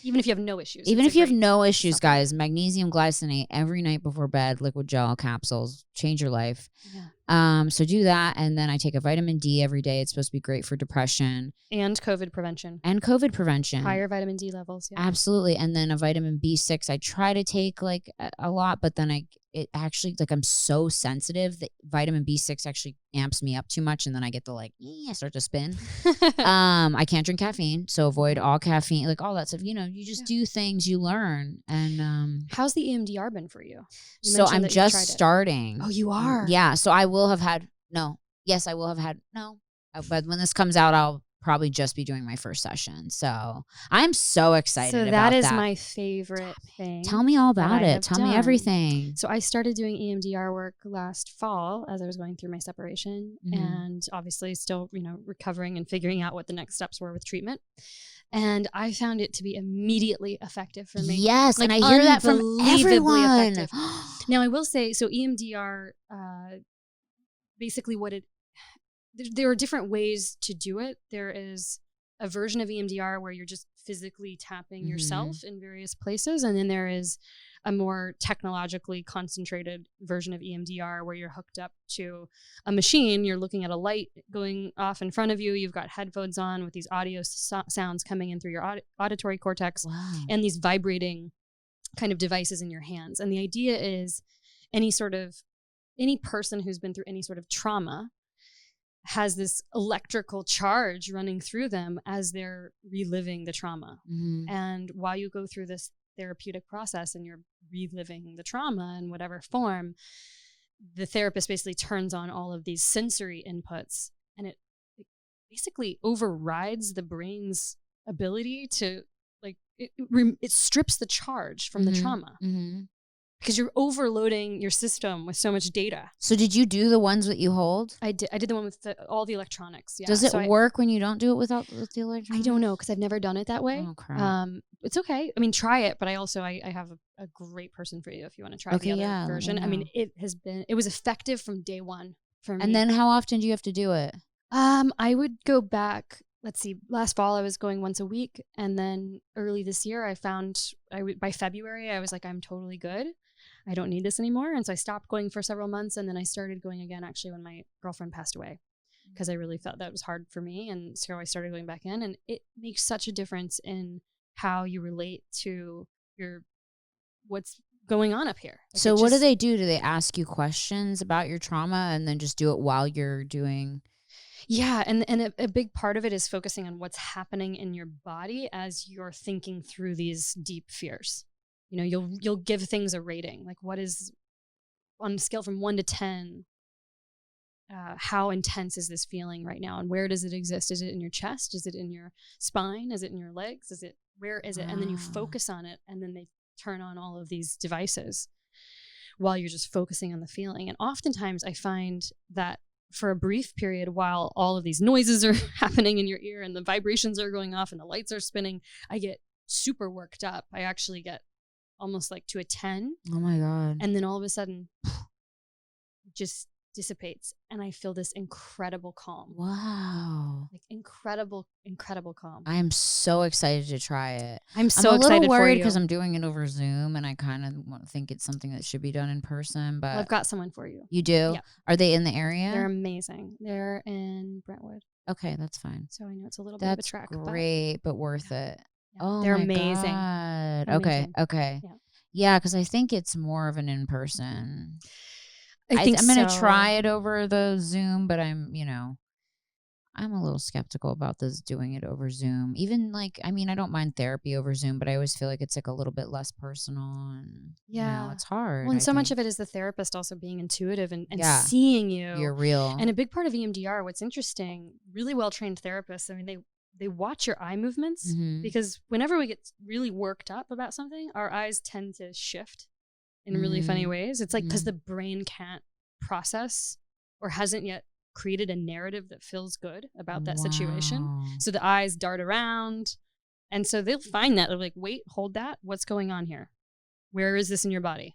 Even if you have no issues.
Even if you have no issues, guys, magnesium glycinate every night before bed, liquid gel capsules, change your life. Yeah. So do that. And then I take a vitamin D every day. It's supposed to be great for depression.
And COVID prevention. Higher vitamin D levels. Yeah.
Absolutely. And then a vitamin B6. I try to take like a lot, but then it actually like I'm so sensitive that vitamin B6 actually amps me up too much. And then I get to like, I start to spin. I can't drink caffeine. So avoid all caffeine, like all that stuff. You know, you just do things you learn. And
how's the EMDR been for you?
So I'm just starting.
Oh, you are?
Yeah. So I will have had, but when this comes out, I'll probably just be doing my first session. So I'm so excited about that.
So that is my favorite thing.
Tell me all about it. Tell me everything.
So I started doing EMDR work last fall as I was going through my separation and obviously still, you know, recovering and figuring out what the next steps were with treatment. And I found it to be immediately effective for me.
Yes, like, and I hear that from everyone.
Now, I will say, so EMDR, basically there are different ways to do it. There is a version of EMDR where you're just physically tapping yourself in various places. And then there is a more technologically concentrated version of EMDR where you're hooked up to a machine. You're looking at a light going off in front of you. You've got headphones on with these audio sounds coming in through your auditory cortex and these vibrating kind of devices in your hands. And the idea is any person who's been through any sort of trauma has this electrical charge running through them as they're reliving the trauma. And while you go through this therapeutic process and you're reliving the trauma in whatever form, the therapist basically turns on all of these sensory inputs and it basically overrides the brain's ability to it strips the charge from the trauma. Because you're overloading your system with so much data. So did you do the ones that you hold? I did the one with all the electronics. Yeah. Does it work when you don't do it with the electronics? I don't know because I've never done it that way. Oh, crap. It's okay. I mean, try it. But I have a great person for you if you want to try the other version. I mean, it was effective from day one for me. And then how often do you have to do it? I would go back. Let's see, last fall I was going once a week. And then early this year I found by February I was like, I'm totally good. I don't need this anymore. And so I stopped going for several months. And then I started going again, actually, when my girlfriend passed away, because I really felt that was hard for me. And so I started going back in, and it makes such a difference in how you relate to what's going on up here. Like so what do they do? Do they ask you questions about your trauma and then just do it while you're doing? Yeah. And a big part of it is focusing on what's happening in your body as you're thinking through these deep fears. You know, you'll give things a rating. Like, what is, on a scale from 1 to 10, how intense is this feeling right now? And where does it exist? Is it in your chest? Is it in your spine? Is it in your legs? Where is it? And then you focus on it, and then they turn on all of these devices while you're just focusing on the feeling. And oftentimes I find that for a brief period, while all of these noises are happening in your ear and the vibrations are going off and the lights are spinning, I get super worked up. I actually get almost like to a 10.
Oh my God.
And then all of a sudden, just dissipates. And I feel this incredible calm.
Wow.
Like incredible, incredible calm.
I am so excited to try it.
I'm so
a
excited
little worried
because
I'm doing it over Zoom and I kind of think it's something that should be done in person. But
I've got someone for you.
You do?
Yeah.
Are they in the area?
They're amazing. They're in Brentwood.
Okay, that's fine.
So I know it's a little bit of a trek.
That's great, but worth it.
Yeah.
Oh,
they're
my
amazing.
God.
Amazing.
Okay. Yeah, because I think it's more of an in-person.
I think
I'm going to try it over the Zoom, but I'm a little skeptical about this doing it over Zoom. Even like, I mean, I don't mind therapy over Zoom, but I always feel like it's like a little bit less personal and it's hard.
Well, and much of it is the therapist also being intuitive and seeing you.
You're real.
And a big part of EMDR, what's interesting, really well-trained therapists, I mean, they watch your eye movements because whenever we get really worked up about something, our eyes tend to shift in really funny ways. It's like because the brain can't process or hasn't yet created a narrative that feels good about that situation. So the eyes dart around. And so they'll find that. They're like, wait, hold that. What's going on here? Where is this in your body?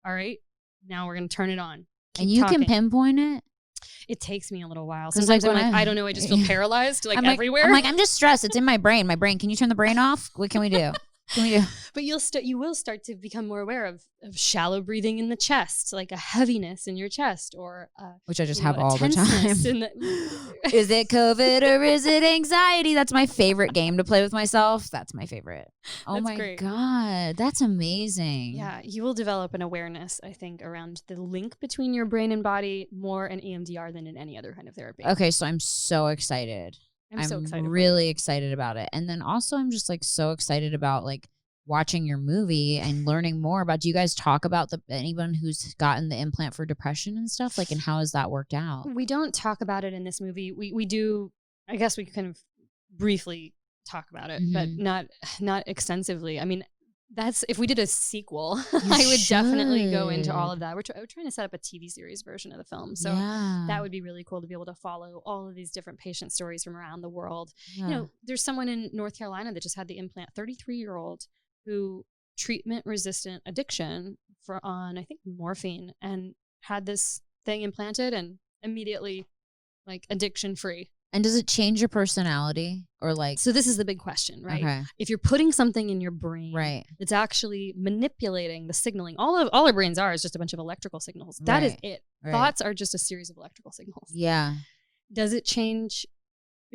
All right. Now we're going to turn it on.
And you can pinpoint it?
It takes me a little while. Sometimes I'm like, I don't know. I just feel paralyzed everywhere.
I'm like, I'm just stressed. It's in my brain. Can you turn the brain off? What can we do?
But you will start to become more aware of shallow breathing in the chest, like a heaviness in your chest, or
which I just have all the time. Is it COVID or is it anxiety? That's my favorite game to play with myself. That's my favorite. Oh my
great.
God, that's amazing.
Yeah, you will develop an awareness, I think, around the link between your brain and body more in EMDR than in any other kind of therapy.
Okay, so I'm so excited. I'm
so excited.
Really excited about it. And then also I'm just like so excited about like watching your movie and learning more about, do you guys talk about anyone who's gotten the implant for depression and stuff? Like, and how has that worked out?
We don't talk about it in this movie. We do, I guess we kind of briefly talk about it, but not extensively. I mean, if we did a sequel, I would definitely go into all of that. We're trying to set up a TV series version of the film. So that would be really cool to be able to follow all of these different patient stories from around the world. Yeah. There's someone in North Carolina that just had the implant, 33-year-old, who treatment-resistant addiction on, I think, morphine, and had this thing implanted and immediately like addiction-free.
And does it change your personality or like?
So this is the big question, right? Okay. If you're putting something in your brain,
right,
that's actually manipulating the signaling, all our brains are is just a bunch of electrical signals. That is it. Right. Thoughts are just a series of electrical signals.
Yeah.
Does it change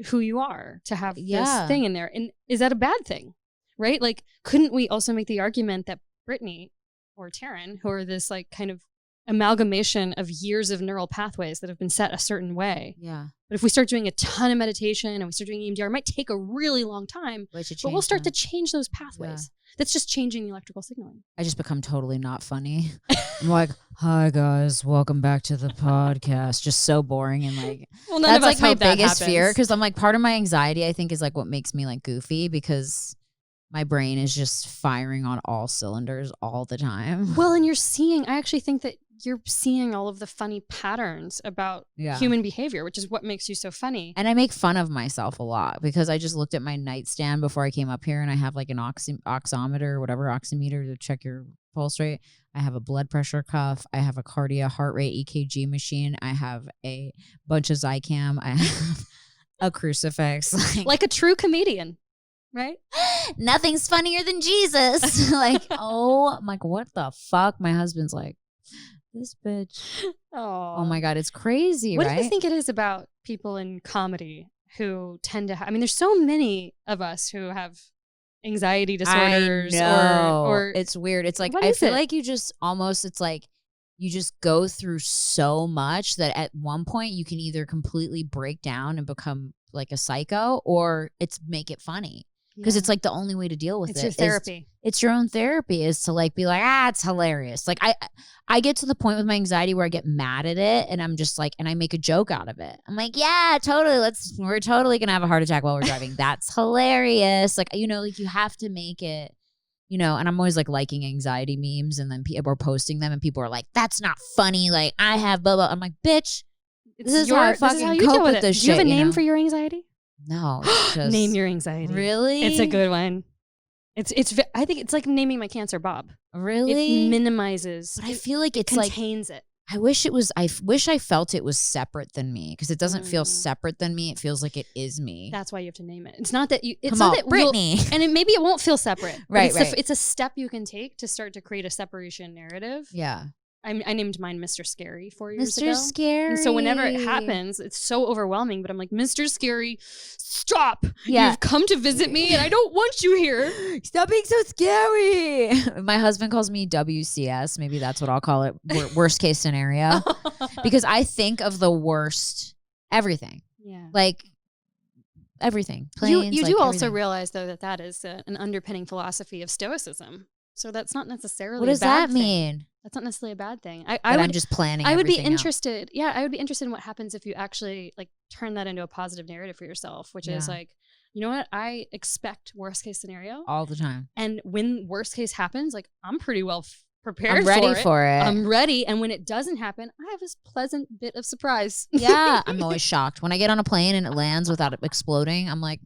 who you are to have this thing in there? And is that a bad thing? Right? Like, couldn't we also make the argument that Brittany or Taryn, who are this like kind of amalgamation of years of neural pathways that have been set a certain way.
Yeah.
But if we start doing a ton of meditation and we start doing EMDR, it might take a really long time, but we'll start to change those pathways. Yeah. That's just changing the electrical signaling.
I just become totally not funny. I'm like, hi guys, welcome back to the podcast. Just so boring and like,
well,
that's like my biggest fear. Because I'm like, part of my anxiety, I think, is like what makes me like goofy, because my brain is just firing on all cylinders all the time.
Well, and I actually think that you're seeing all of the funny patterns about human behavior, which is what makes you so funny.
And I make fun of myself a lot because I just looked at my nightstand before I came up here, and I have like an oximeter or whatever, oximeter to check your pulse rate. I have a blood pressure cuff. I have a cardiac heart rate EKG machine. I have a bunch of Zicam. I have a crucifix.
Like a true comedian. Right?
Nothing's funnier than Jesus. Like, I'm like, what the fuck? My husband's like, this bitch. Oh my God, it's crazy,
right?
What
do you think it is about people in comedy who tend to there's so many of us who have anxiety disorders. Or
it's weird. It's like, I feel like you just almost, it's like, you just go through so much that at one point you can either completely break down and become like a psycho, or make it funny. Because it's like the only way to deal with it.
It's your therapy.
It's your own therapy, is to like be like, it's hilarious. Like I get to the point with my anxiety where I get mad at it, and I'm just like, and I make a joke out of it. I'm like, yeah, totally. We're totally gonna have a heart attack while we're driving. That's hilarious. Like, like you have to make it, and I'm always like liking anxiety memes, and then people are posting them, and people are like, that's not funny. Like, I have blah blah. I'm like, bitch. This is how I fucking cope with this shit.
Do you have a name for your anxiety?
No. It's just,
name your anxiety.
Really?
It's a good one. I think it's like naming my cancer Bob.
Really?
It minimizes.
But I feel like
it contains it.
I wish I felt it was separate than me, because it doesn't feel separate than me. It feels like it is me.
That's why you have to name it. It's not that you. It's
Come
not
on,
that
Brittany.
And maybe it won't feel separate.
Right.
It's a step you can take to start to create a separation narrative.
Yeah.
I named mine Mr. Scary 4 years ago.
Mr. Scary.
And so whenever it happens, it's so overwhelming. But I'm like, Mr. Scary, stop.
Yeah.
You've come to visit me and I don't want you here.
Stop being so scary. My husband calls me WCS. Maybe that's what I'll call it. Worst case scenario. Because I think of the worst everything.
Yeah.
Like everything. Planes,
you
like
do also
everything.
realize, though, that is an underpinning philosophy of Stoicism. So that's not necessarily
What does
a bad
that mean?
Thing. That's not necessarily a bad thing.
I'm just planning.
I would be
everything
interested. Yeah, I would be interested in what happens if you actually like turn that into a positive narrative for yourself, which is like, you know what? I expect worst case scenario
all the time.
And when worst case happens, like I'm pretty well prepared.
I'm ready for it.
I'm ready. And when it doesn't happen, I have this pleasant bit of surprise.
Yeah, I'm always shocked when I get on a plane and it lands without it exploding. I'm like,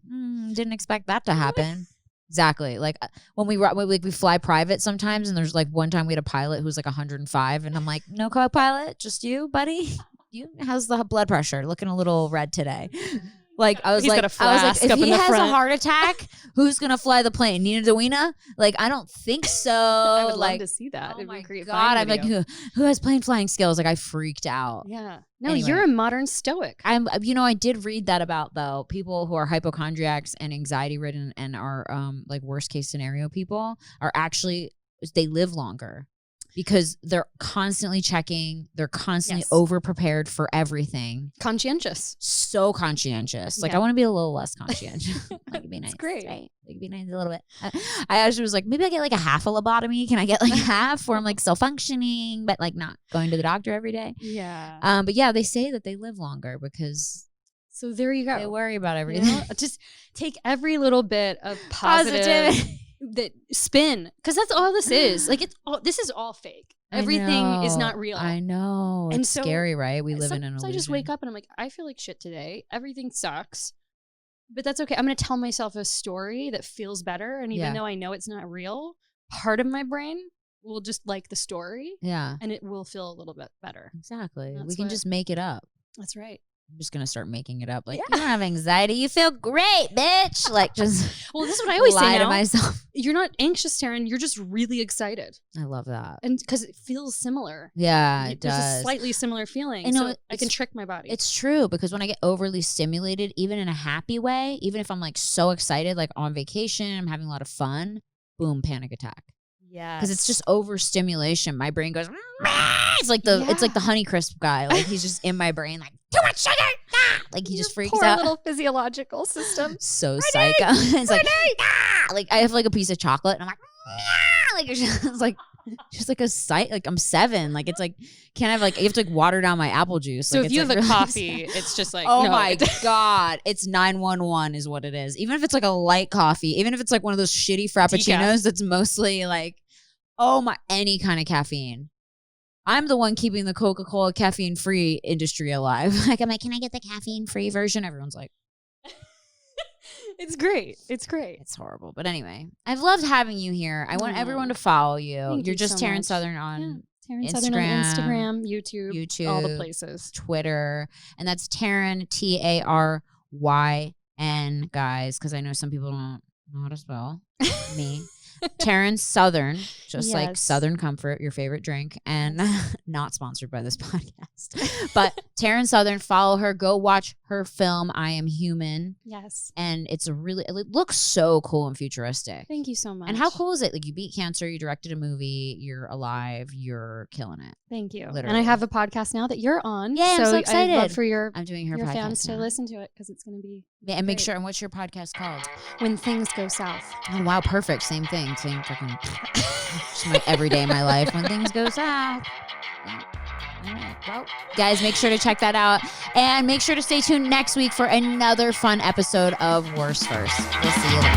didn't expect that to happen. Exactly. Like when we fly private sometimes, and there's like one time we had a pilot who was like 105, and I'm like, no co-pilot, just you, buddy. How's the blood pressure? Looking a little red today. Like I was like, if he has a heart attack, who's gonna fly the plane? Nina Dewina? Like I don't think so.
I would love to see that.
Oh my God! I'm like, who has plane flying skills? Like I freaked out.
Yeah. No, anyway, you're a modern stoic.
I did read that about though people who are hypochondriacs and anxiety ridden and are like worst case scenario people are actually they live longer. Because they're constantly checking. They're constantly over prepared for everything.
Conscientious.
So conscientious. Like I want to be a little less conscientious. Like be nice.
That's great.
Right? Like be nice a little bit. I actually was like, maybe I get like a half a lobotomy. Can I get like half where I'm like still functioning, but like not going to the doctor every day?
Yeah.
But yeah, they say that they live longer because.
So there you go.
They worry about everything.
You know? Just take every little bit of positive. That spin, because that's all this is. Like this is all fake. Everything is not real.
I know. It's scary, right? We live in an illusion.
I just wake up and I'm like, I feel like shit today. Everything sucks, but that's okay. I'm gonna tell myself a story that feels better, and even though I know it's not real, part of my brain will just like the story.
Yeah,
and it will feel a little bit better.
Exactly. We can just make it up.
That's right.
I'm just gonna start making it up. Like, you don't have anxiety. You feel great, bitch. Like, just
well, this is what I always say
to myself.
You're not anxious, Taryn. You're just really excited.
I love that,
and because it feels similar.
Yeah, it does.
There's a slightly similar feeling. So I can trick my body.
It's true because when I get overly stimulated, even in a happy way, even if I'm like so excited, like on vacation, I'm having a lot of fun. Boom, panic attack.
Yeah,
because it's just overstimulation. My brain goes. It's like the Honeycrisp guy. Like he's just in my brain, like too much sugar. Like he just freaks
poor
out.
Little physiological system.
So psycho. It's like like I have like a piece of chocolate, and I'm like it's like just like a sight. Like I'm 7. Like it's like can't have like you have to like water down my apple juice.
So
like,
if you have
like
a coffee, it's just like
my God, it's 911 is what it is. Even if it's like a light coffee, even if it's like one of those shitty frappuccinos that's mostly like any kind of caffeine. I'm the one keeping the Coca-Cola caffeine-free industry alive. Like, I'm like, can I get the caffeine-free version? Everyone's like,
it's great. It's great.
It's horrible. But anyway, I've loved having you here. I want everyone to follow you. You're just
so
Taryn
much.
Southern on
Taryn Southern on Instagram, YouTube, all the places.
Twitter. And that's Taryn, Taryn, guys, because I know some people don't know how to spell me. Taryn Southern, just like Southern Comfort, your favorite drink, and not sponsored by this podcast. But Taryn Southern, follow her. Go watch her film, I Am Human.
Yes.
And it looks so cool and futuristic.
Thank you so much.
And how cool is it? Like you beat cancer, you directed a movie, you're alive, you're killing it.
Thank you.
Literally.
And I have a podcast now that you're on.
Yeah, I'm so excited.
I'd love for
I'm doing her
your
podcast
fans to
now.
listen to it because it's going to be
and make
great.
sure. And what's your podcast called?
When Things Go South.
Oh wow, perfect. Same thing. Same fucking. Just my everyday in my life when things go south. Yeah. All right. Well, guys, make sure to check that out, and make sure to stay tuned next week for another fun episode of Worst First. We'll see you then.